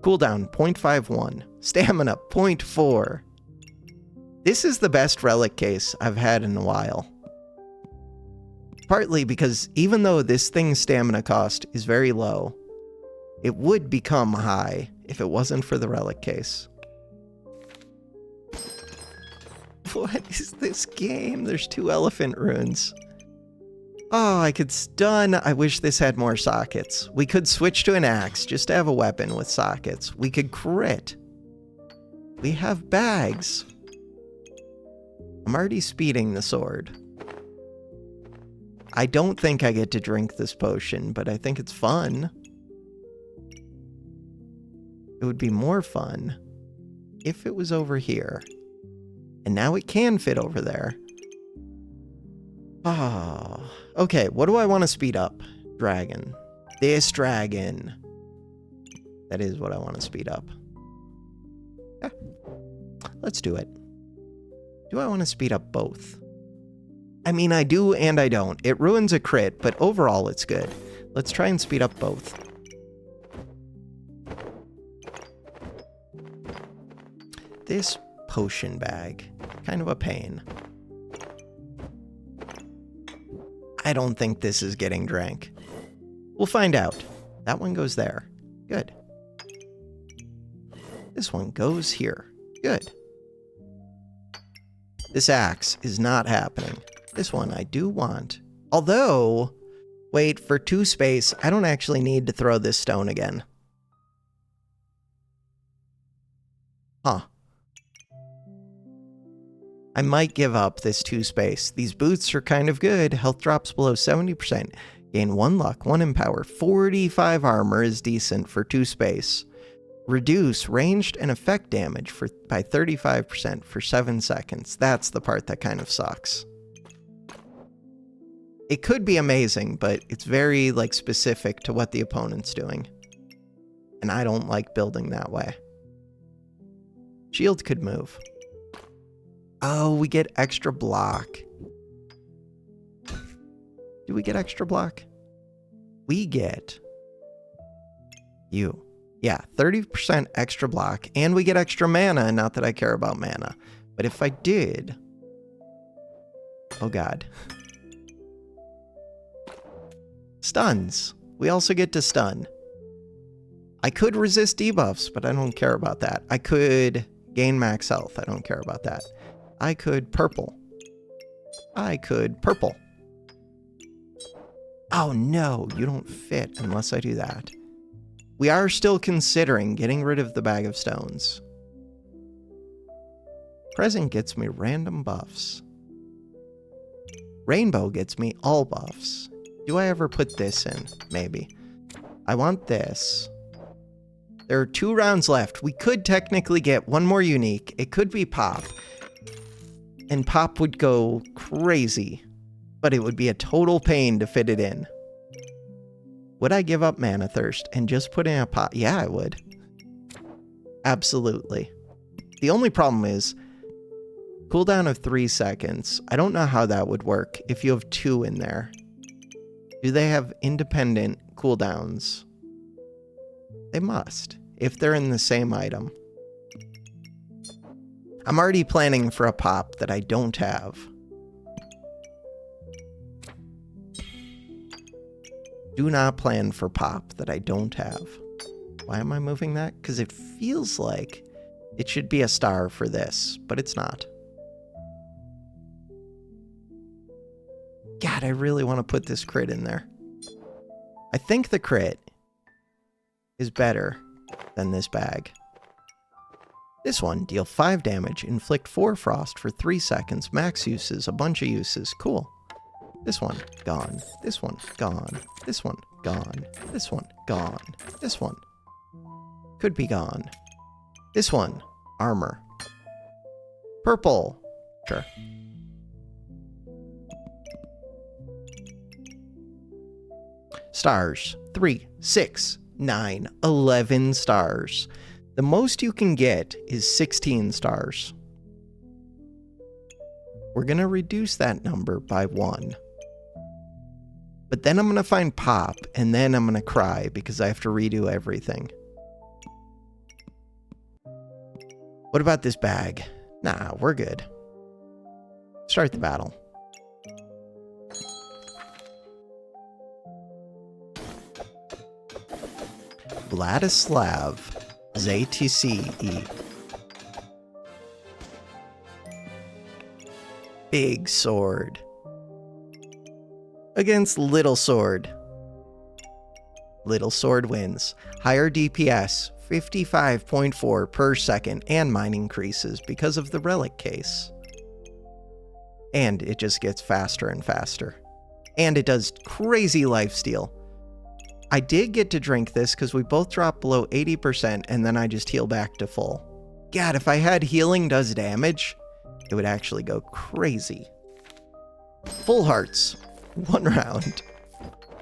Cooldown 0.51. Stamina 0.4. This is the best relic case I've had in a while. Partly because even though this thing's stamina cost is very low, it would become high if it wasn't for the relic case. What is this game? There's 2 elephant runes. Oh, I could stun. I wish this had more sockets. We could switch to an axe just to have a weapon with sockets. We could crit. We have bags. I'm already speeding the sword. I don't think I get to drink this potion, but I think it's fun. It would be more fun if it was over here. And now it can fit over there. Oh, okay, what do I want to speed up? Dragon. This dragon. That is what I want to speed up. Yeah. Let's do it. Do I want to speed up both? I mean, I do and I don't. It ruins a crit, but overall it's good. Let's try and speed up both. This potion bag. Kind of a pain. I don't think this is getting drank. We'll find out. That one goes there. Good. This one goes here. Good. This axe is not happening. This one I do want. Although, wait, for 2 space, I don't actually need to throw this stone again. Huh. I might give up this 2 space. These boots are kind of good. Health drops below 70%. Gain 1 luck, 1 empower. 45 armor is decent for 2 space. Reduce ranged and effect damage by 35% for 7 seconds. That's the part that kind of sucks. It could be amazing, but it's very specific to what the opponent's doing. And I don't like building that way. Shield could move. Oh, we get extra block. Do we get extra block? We get you. Yeah, 30% extra block, and we get extra mana, not that I care about mana. But if I did... Oh god. Stuns. We also get to stun. I could resist debuffs, but I don't care about that. I could gain max health. I don't care about that. I could purple. I could purple. Oh no, you don't fit unless I do that. We are still considering getting rid of the bag of stones. Present gets me random buffs. Rainbow gets me all buffs. Do I ever put this in? Maybe. I want this. There are 2 rounds left. We could technically get one more unique. It could be Pop. And Pop would go crazy. But it would be a total pain to fit it in. Would I give up Mana Thirst and just put in a Pop? Yeah, I would. Absolutely. The only problem is cooldown of 3 seconds. I don't know how that would work if you have 2 in there. Do they have independent cooldowns? They must, if they're in the same item. I'm already planning for a Pop that I don't have. Do not plan for Pop that I don't have. Why am I moving that? Because it feels like it should be a star for this, but it's not. God, I really want to put this crit in there. I think the crit is better than this bag. This one, deal 5 damage, inflict 4 frost for 3 seconds, max uses, a bunch of uses. Cool. This one, gone. This one, gone. This one, gone. This one, gone. This one could be gone. This one, armor. Purple. Sure. Stars. 3, 6, 9, 11 stars. The most you can get is 16 stars. We're going to reduce that number by 1. But then I'm going to find Pop, and then I'm going to cry because I have to redo everything. What about this bag? Nah, we're good. Start the battle. Vladislav ZTCE. Big sword. Against little sword. Little sword wins. Higher DPS, 55.4 per second, and mine increases because of the relic case. And it just gets faster and faster. And it does crazy lifesteal. I did get to drink this because we both dropped below 80% and then I just heal back to full. God, if I had healing does damage, it would actually go crazy. Full hearts. 1 round.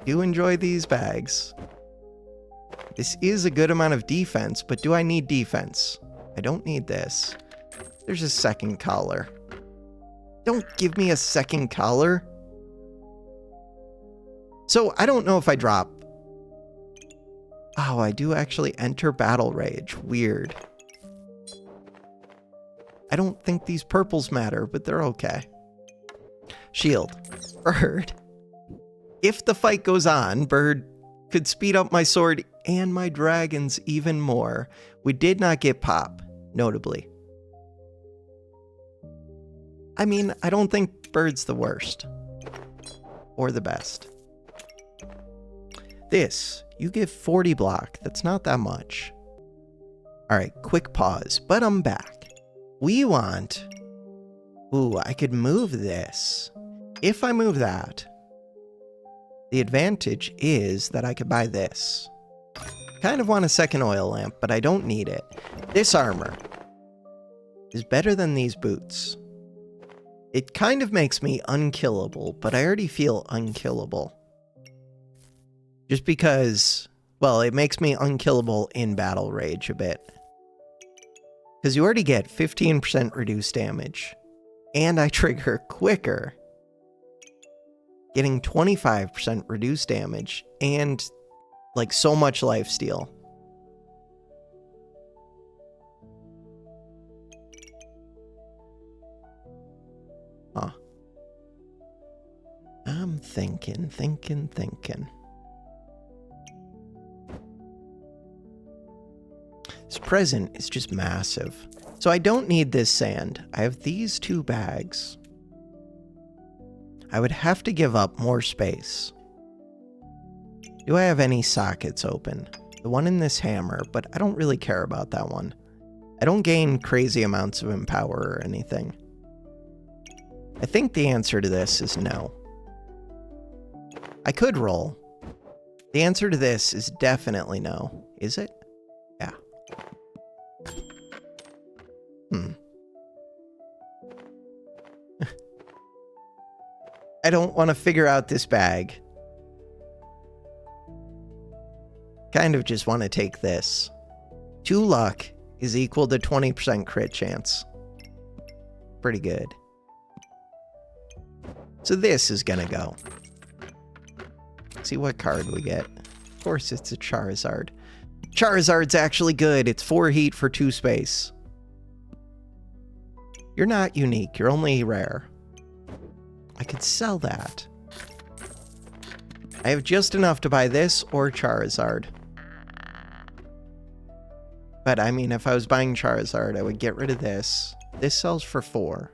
Do enjoy these bags. This is a good amount of defense, but do I need defense? I don't need this. There's a second collar. Don't give me a second collar. So I don't know if I drop. Oh, I do actually enter battle rage. Weird. I don't think these purples matter, but they're okay. Shield. Bird. If the fight goes on, Bird could speed up my sword and my dragons even more. We did not get Pop, notably. I mean, I don't think Bird's the worst. Or the best. This, you give 40 block. That's not that much. Alright, quick pause, but I'm back. We want... Ooh, I could move this. If I move that, the advantage is that I could buy this. Kind of want a second oil lamp, but I don't need it. This armor is better than these boots. It kind of makes me unkillable, but I already feel unkillable. Just because, well, it makes me unkillable in battle rage a bit. Because you already get 15% reduced damage. And I trigger quicker. Getting 25% reduced damage and like so much lifesteal. I'm thinking. This present is just massive. So I don't need this sand. I have these 2 bags. I would have to give up more space. Do I have any sockets open? The one in this hammer, but I don't really care about that one. I don't gain crazy amounts of empower or anything. I think the answer to this is no. I could roll. The answer to this is definitely no. Is it? Yeah. I don't want to figure out this bag. Kind of just want to take this. 2 luck is equal to 20% crit chance. Pretty good. So this is gonna go. Let's see what card we get. Of course it's a Charizard. Charizard's actually good. It's 4 heat for 2 space. You're not unique. You're only rare. I could sell that. I have just enough to buy this or Charizard. But I mean, if I was buying Charizard, I would get rid of this. This sells for 4.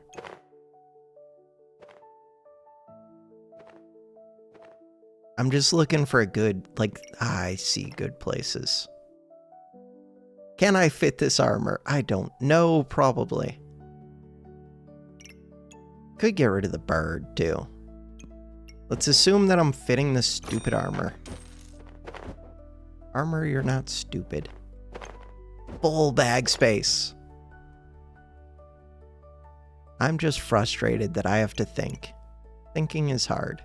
I'm just looking for a good, I see good places. Can I fit this armor? I don't know, probably. Could get rid of the bird, too. Let's assume that I'm fitting this stupid armor. Armor, you're not stupid. Full bag space. I'm just frustrated that I have to think. Thinking is hard.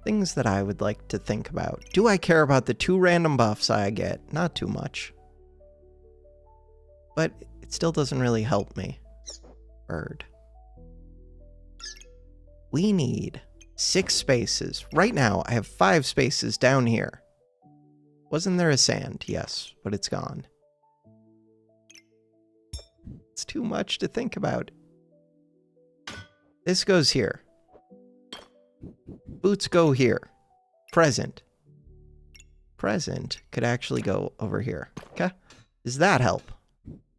Things that I would like to think about. Do I care about the 2 random buffs I get? Not too much. But it still doesn't really help me. Bird. We need 6 spaces. Right now, I have 5 spaces down here. Wasn't there a sand? Yes, but it's gone. It's too much to think about. This goes here. Boots go here. Present. Present could actually go over here. Okay? Does that help?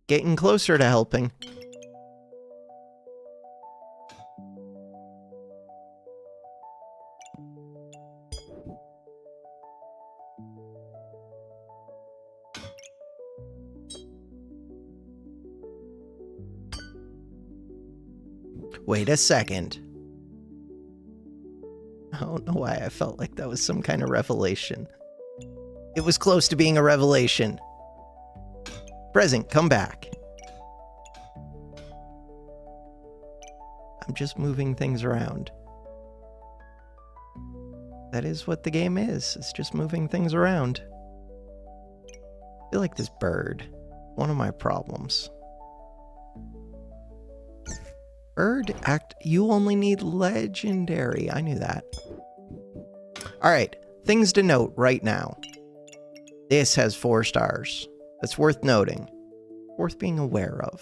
Getting closer to helping. Wait a second. I don't know why I felt like that was some kind of revelation. It was close to being a revelation. Present, come back. I'm just moving things around. That is what the game is. It's just moving things around. I feel like this bird. One of my problems. Bird act, you only need legendary. I knew that. Alright, things to note right now. This has 4 stars. That's worth noting. Worth being aware of.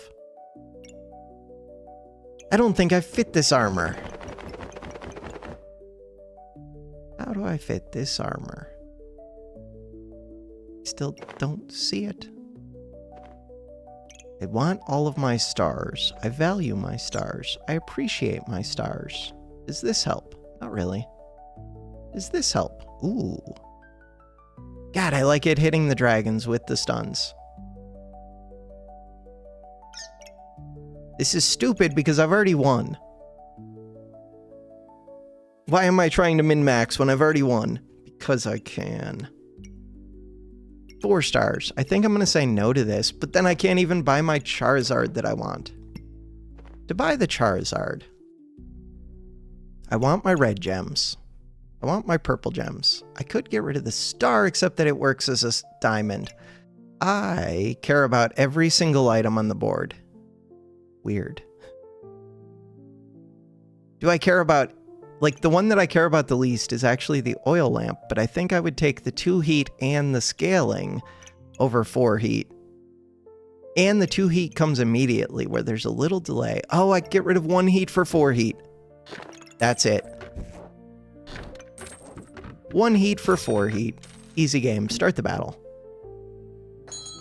I don't think I fit this armor. How do I fit this armor? Still don't see it. I want all of my stars. I value my stars. I appreciate my stars. Does this help? Not really. Does this help? Ooh. God, I like it hitting the dragons with the stuns. This is stupid because I've already won. Why am I trying to min-max when I've already won? Because I can. 4 stars. I think I'm going to say no to this, but then I can't even buy my Charizard that I want. To buy the Charizard, I want my red gems. I want my purple gems. I could get rid of the star, except that it works as a diamond. I care about every single item on the board. Weird. Do I care about... Like, the one that I care about the least is actually the oil lamp, but I think I would take the 2 heat and the scaling over 4 heat. And the 2 heat comes immediately, where there's a little delay. Oh, I get rid of 1 heat for 4 heat. That's it. 1 heat for 4 heat. Easy game. Start the battle.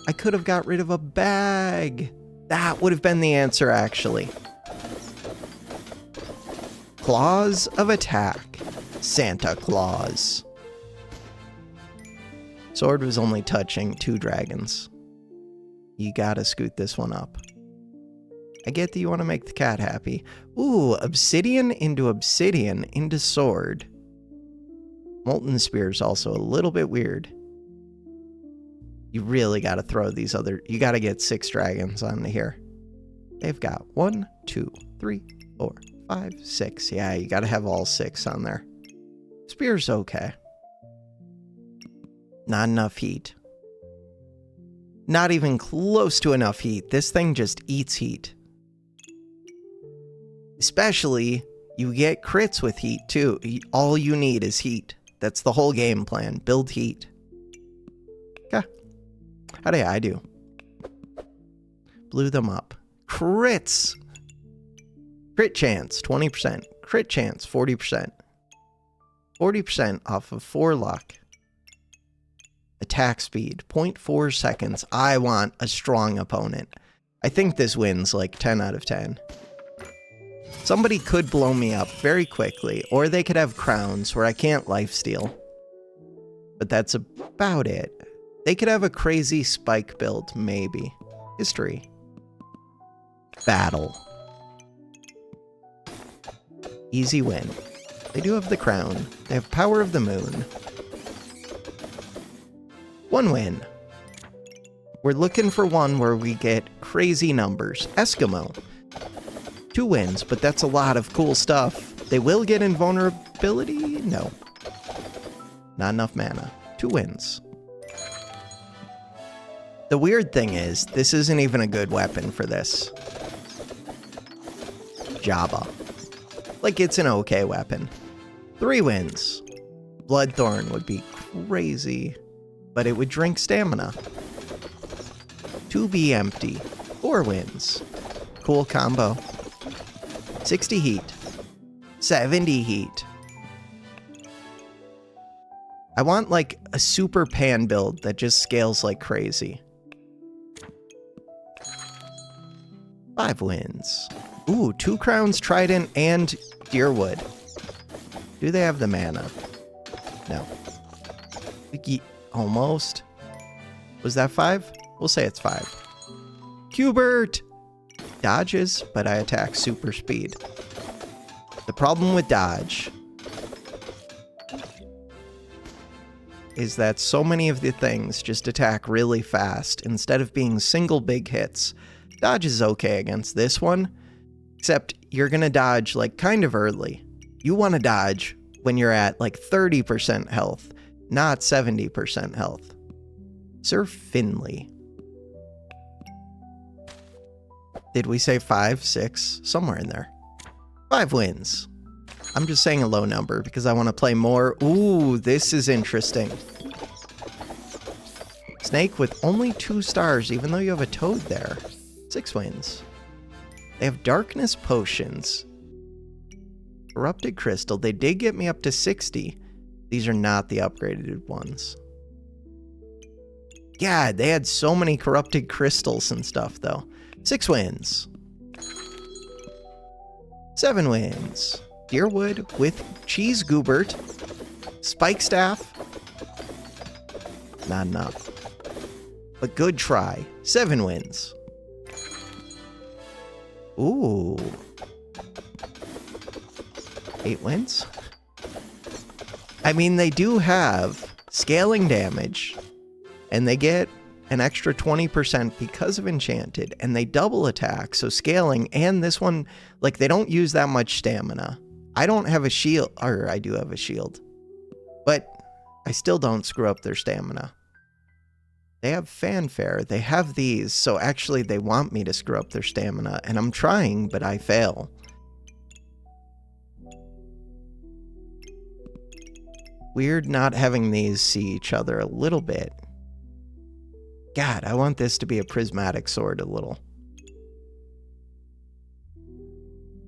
I could have got rid of a bag. That would have been the answer, actually. Claws of attack. Santa Claus. Sword was only touching 2 dragons. You gotta scoot this one up. I get that you want to make the cat happy. Ooh, obsidian into sword. Molten Spear's also a little bit weird. You really gotta throw these other... You gotta get 6 dragons onto here. They've got 1, 2, 3, 4, 5, 6. Yeah, you gotta have all 6 on there. Spear's okay. Not enough heat. Not even close to enough heat. This thing just eats heat. Especially, you get crits with heat, too. All you need is heat. That's the whole game plan. Build heat. Okay. How did I do? Blew them up. Crits! Crit chance, 20%. Crit chance, 40%. 40% off of 4 luck. Attack speed, 0.4 seconds. I want a strong opponent. I think this wins like 10 out of 10. Somebody could blow me up very quickly, or they could have crowns where I can't lifesteal. But that's about it. They could have a crazy spike build, maybe. History. Battle. Easy win. They do have the crown. They have power of the moon. 1 win. We're looking for one where we get crazy numbers. Eskimo. 2 wins, but that's a lot of cool stuff. They will get invulnerability? No. Not enough mana. 2 wins. The weird thing is, this isn't even a good weapon for this. Jabba. Like, it's an okay weapon. 3 wins. Bloodthorn would be crazy, but it would drink stamina. 2 be empty. 4 wins. Cool combo. 60 heat. 70 heat. I want like a super pan build that just scales like crazy. 5 wins. Ooh, 2 crowns, trident, and deerwood. Do they have the mana? No. Almost. Was that 5? We'll say it's 5. Cubert! Dodges, but I attack super speed. The problem with dodge is that so many of the things just attack really fast instead of being single big hits. Dodge is okay against this one, except you're gonna dodge like kind of early. You want to dodge when you're at like 30% health, not 70% health. Sir Finley. Did we say 5, 6? Somewhere in there. 5 wins. I'm just saying a low number because I want to play more. Ooh, this is interesting. Snake with only 2 stars, even though you have a toad there. 6 wins. They have darkness potions. Corrupted crystal. They did get me up to 60. These are not the upgraded ones. God, they had so many corrupted crystals and stuff, though. 6 wins. 7 wins. Deerwood with Cheese Goobert. Spike Staff. Not enough. But good try. 7 wins. Ooh. 8 wins? I mean, they do have scaling damage, and they get an extra 20% because of Enchanted, and they double attack, so scaling, and this one, like, they don't use that much stamina. I don't have a shield, or I do have a shield, but I still don't screw up their stamina. They have fanfare, they have these, so actually they want me to screw up their stamina, and I'm trying, but I fail. Weird not having these see each other a little bit. God, I want this to be a prismatic sword a little.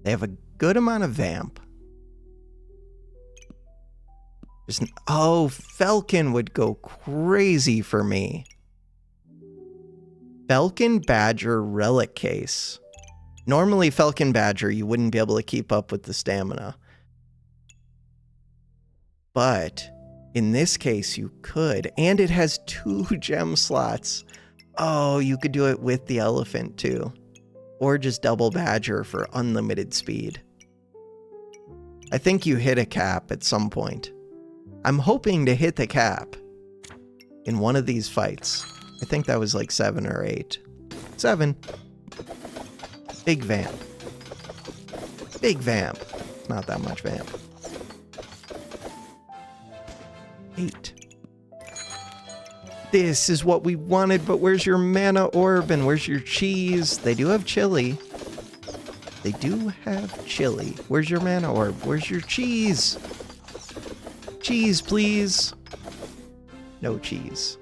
They have a good amount of vamp. Oh, Falcon would go crazy for me. Falcon Badger Relic Case. Normally, Falcon Badger, you wouldn't be able to keep up with the stamina. But in this case, you could. And it has 2 gem slots. Oh, you could do it with the elephant too. Or just double Badger for unlimited speed. I think you hit a cap at some point. I'm hoping to hit the cap in one of these fights. I think that was like 7 or 8. 7. Big vamp. Big vamp. Not that much vamp. 8. This is what we wanted, but where's your mana orb and where's your cheese? They do have chili. They do have chili. Where's your mana orb? Where's your cheese? Cheese, please. No cheese.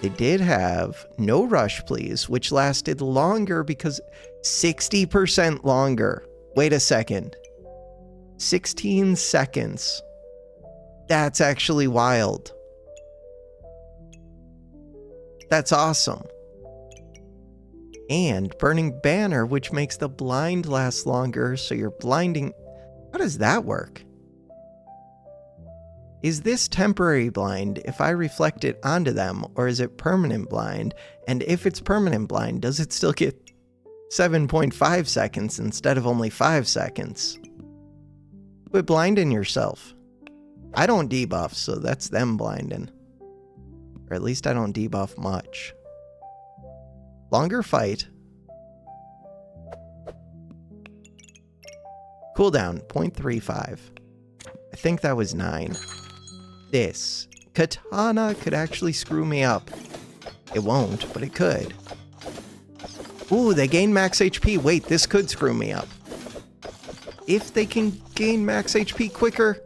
They did have no rush, please, which lasted longer because 60% longer. Wait a second. 16 seconds. That's actually wild. That's awesome. And Burning Banner, which makes the blind last longer, so you're blinding. How does that work? Is this temporary blind if I reflect it onto them, or is it permanent blind? And if it's permanent blind, does it still get 7.5 seconds instead of only 5 seconds? Quit blinding yourself. I don't debuff, so that's them blinding. Or at least I don't debuff much. Longer fight. Cooldown, 0.35. I think that was 9. This. Katana could actually screw me up. It won't, but it could. Ooh, they gain max HP. Wait, this could screw me up. If they can gain max HP quicker.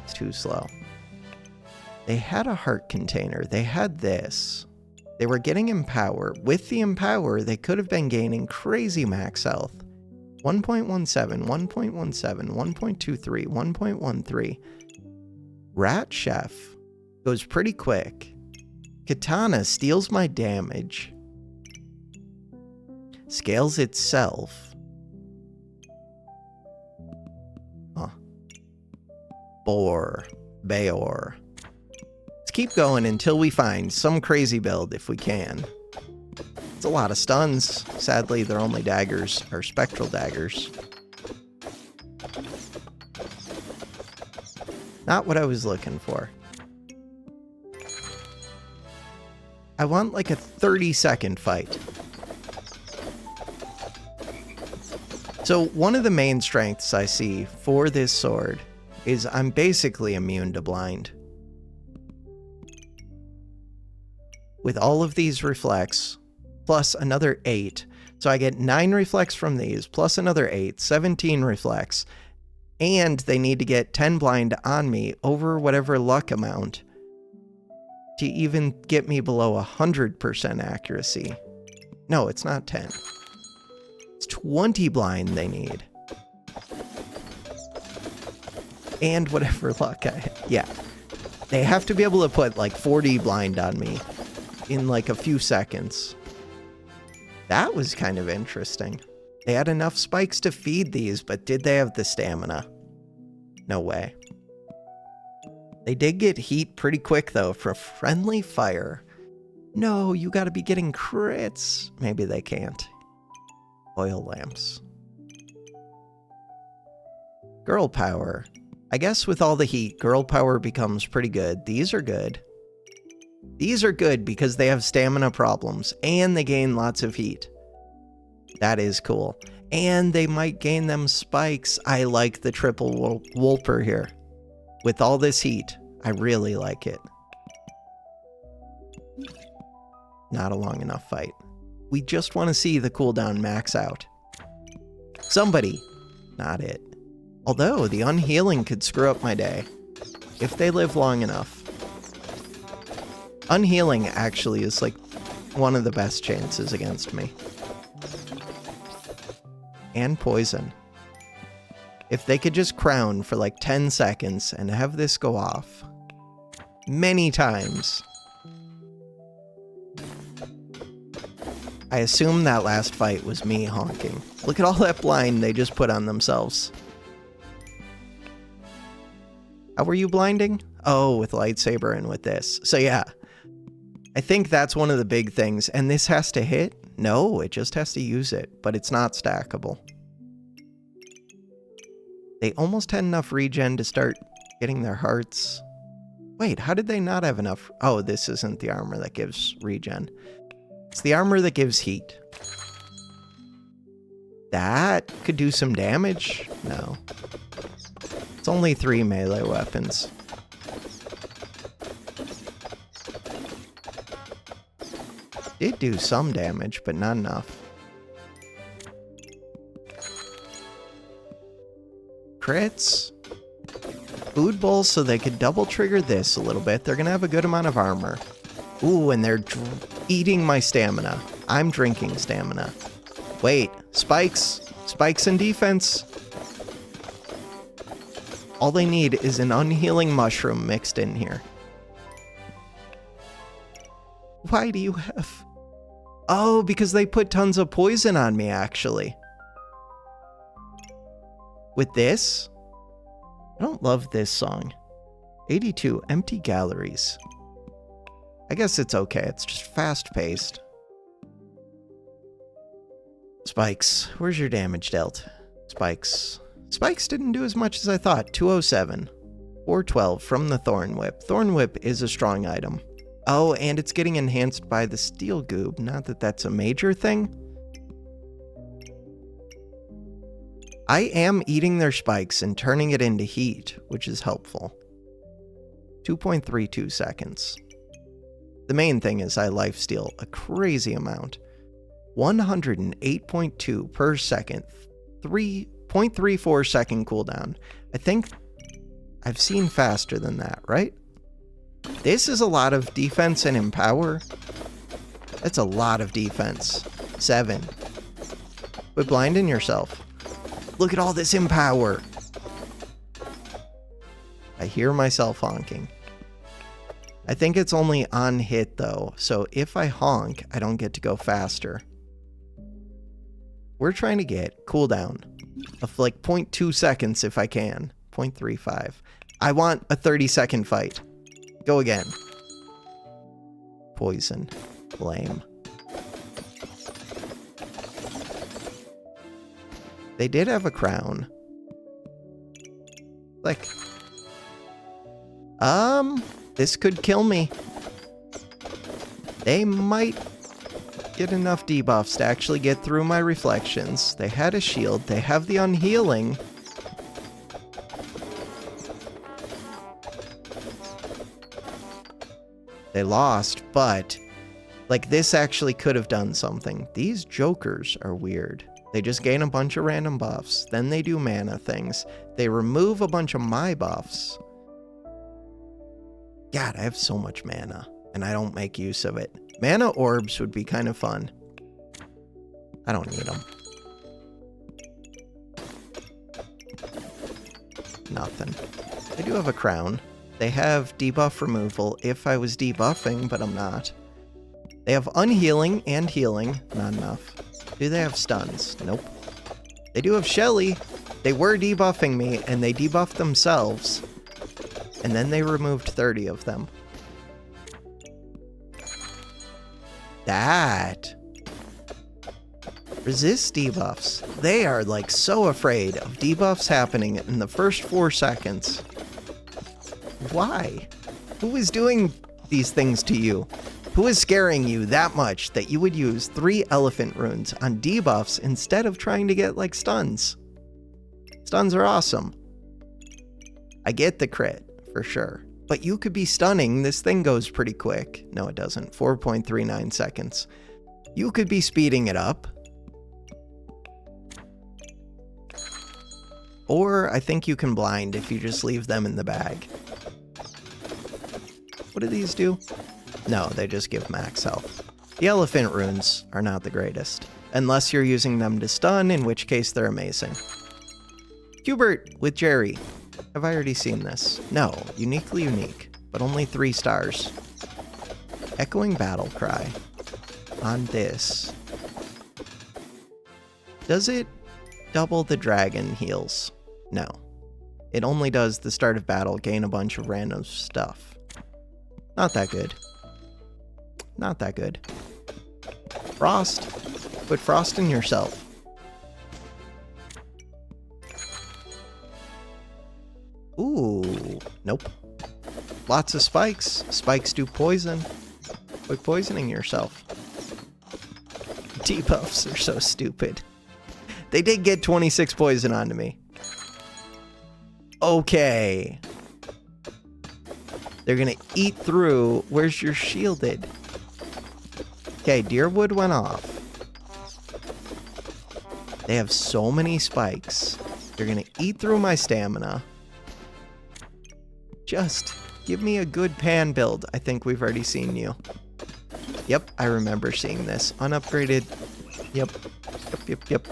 It's too slow. They had a heart container. They had this. They were getting Empower. With the Empower, they could have been gaining crazy max health. 1.17, 1.17, 1.23, 1.13. Rat Chef goes pretty quick. Katana steals my damage. Scales itself. Huh. Bayor. Let's keep going until we find some crazy build if we can. It's a lot of stuns. Sadly, their only daggers are spectral daggers. Not what I was looking for. I want like a 30-second fight. So one of the main strengths I see for this sword is I'm basically immune to blind. With all of these reflects, plus another 8. So I get 9 reflects from these, plus another 8, 17 reflects. And they need to get 10 blind on me over whatever luck amount to even get me below 100% accuracy. No, it's not 10. It's 20 blind they need. And whatever luck yeah. They have to be able to put like 40 blind on me in like a few seconds. That was kind of interesting. They had enough spikes to feed these, but did they have the stamina? No way. They did get heat pretty quick, though, for friendly fire. No, you gotta be getting crits. Maybe they can't. Oil lamps. Girl power. I guess with all the heat, girl power becomes pretty good. These are good. These are good because they have stamina problems, and they gain lots of heat. That is cool. And they might gain them spikes. I like the triple Wolper here. With all this heat, I really like it. Not a long enough fight. We just want to see the cooldown max out. Somebody. Not it. Although, the unhealing could screw up my day. If they live long enough. Unhealing actually is like one of the best chances against me. And poison. If they could just crown for like 10 seconds and have this go off many times. I assume that last fight was me honking. Look at all that blind they just put on themselves. How were you blinding? Oh, with lightsaber and with this. So yeah, I think that's one of the big things. And this has to hit? No, it just has to use it, but it's not stackable. They almost had enough regen to start getting their hearts. Wait, how did they not have enough? Oh, this isn't the armor that gives regen. It's the armor that gives heat. That could do some damage. No. It's only 3 melee weapons. Did do some damage, but not enough. Crits. Food bowls so they could double trigger this a little bit. They're gonna have a good amount of armor. Ooh, and they're eating my stamina. I'm drinking stamina. Wait, spikes. Spikes and defense. All they need is an unhealing mushroom mixed in here. Why do you have... Oh, because they put tons of poison on me, actually. With this? I don't love this song. 82, Empty Galleries. I guess it's okay. It's just fast-paced. Spikes. Where's your damage dealt? Spikes. Spikes didn't do as much as I thought. 207. 412 from the Thorn Whip. Thorn Whip is a strong item. Oh, and it's getting enhanced by the Steel Goob. Not that that's a major thing. I am eating their spikes and turning it into heat, which is helpful. 2.32 seconds. The main thing is I lifesteal a crazy amount. 108.2 per second. 3.34 second cooldown. I think I've seen faster than that, right? This is a lot of defense and empower. That's a lot of defense. 7. Quit blinding yourself. Look at all this empower. I hear myself honking. I think it's only on hit though, so if I honk, I don't get to go faster. We're trying to get cooldown of like 0.2 seconds if I can. 0.35. I want a 30-second fight. Go again. Poison. Lame. They did have a crown. Like, this could kill me. They might get enough debuffs to actually get through my reflections. They had a shield. They have the unhealing. They lost, but like this actually could have done something. These jokers are weird. They just gain a bunch of random buffs. Then they do mana things. They remove a bunch of my buffs. God, I have so much mana, and I don't make use of it. Mana orbs would be kind of fun. I don't need them. Nothing. I do have a crown. They have debuff removal if I was debuffing, but I'm not. They have unhealing and healing. Not enough. Do they have stuns? Nope. They do have Shelly. They were debuffing me, and they debuffed themselves. And then they removed 30 of them. That. Resist debuffs. They are like so afraid of debuffs happening in the first 4 seconds. Why? Who is doing these things to you? Who is scaring you that much that you would use 3 elephant runes on debuffs instead of trying to get like stuns? Stuns are awesome. I get the crit, for sure. But you could be stunning. This thing goes pretty quick. No, it doesn't. 4.39 seconds. You could be speeding it up. Or I think you can blind if you just leave them in the bag. What do these do? No, they just give max health. The elephant runes are not the greatest. Unless you're using them to stun, in which case they're amazing. Hubert with Jerry. Have I already seen this? No. Uniquely unique, but only 3 stars. Echoing battle cry. On this. Does it double the dragon heals? No. It only does the start of battle, gain a bunch of random stuff. Not that good. Not that good. Frost. Put frost in yourself. Ooh. Nope. Lots of spikes. Spikes do poison. Quit poisoning yourself. Debuffs are so stupid. They did get 26 poison onto me. Okay. They're gonna eat through. Where's your shielded? Okay, Deerwood went off. They have so many spikes. They're gonna eat through my stamina. Just give me a good pan build. I think we've already seen you. Yep, I remember seeing this. Unupgraded. Yep. Yep.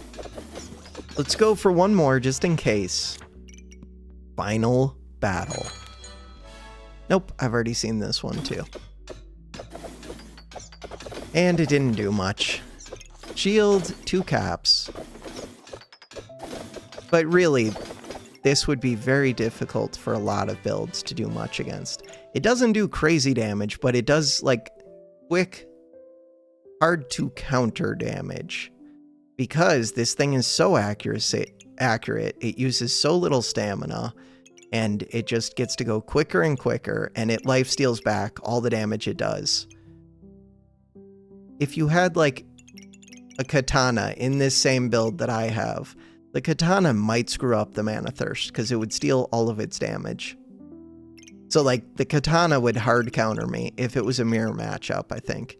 Let's go for one more just in case. Final battle. Nope, I've already seen this one too. And it didn't do much. Shield, 2 caps. But really, this would be very difficult for a lot of builds to do much against. It doesn't do crazy damage, but it does, like, quick, hard to counter damage. Because this thing is so accurate, it uses so little stamina, and it just gets to go quicker and quicker, and it lifesteals back all the damage it does. If you had, like, a katana in this same build that I have, the katana might screw up the Mana Thirst, because it would steal all of its damage. So, like, the katana would hard counter me if it was a mirror matchup, I think.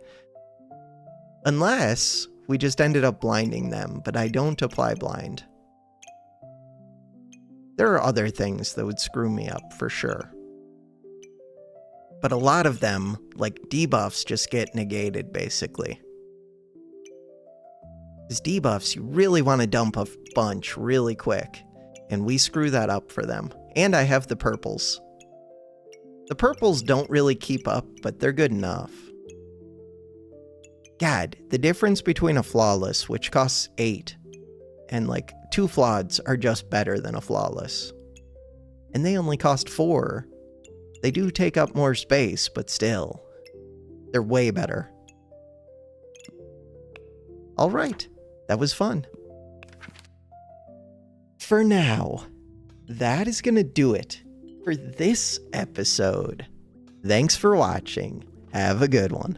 Unless we just ended up blinding them, but I don't apply blind. There are other things that would screw me up, for sure. But a lot of them, like debuffs, just get negated, basically. These debuffs, you really want to dump a bunch really quick. And we screw that up for them. And I have the purples. The purples don't really keep up, but they're good enough. God, the difference between a flawless, which costs 8, and like 2 flaweds are just better than a flawless. And they only cost 4. They do take up more space, but still, they're way better. All right, that was fun. For now, that is gonna do it for this episode. Thanks for watching. Have a good one.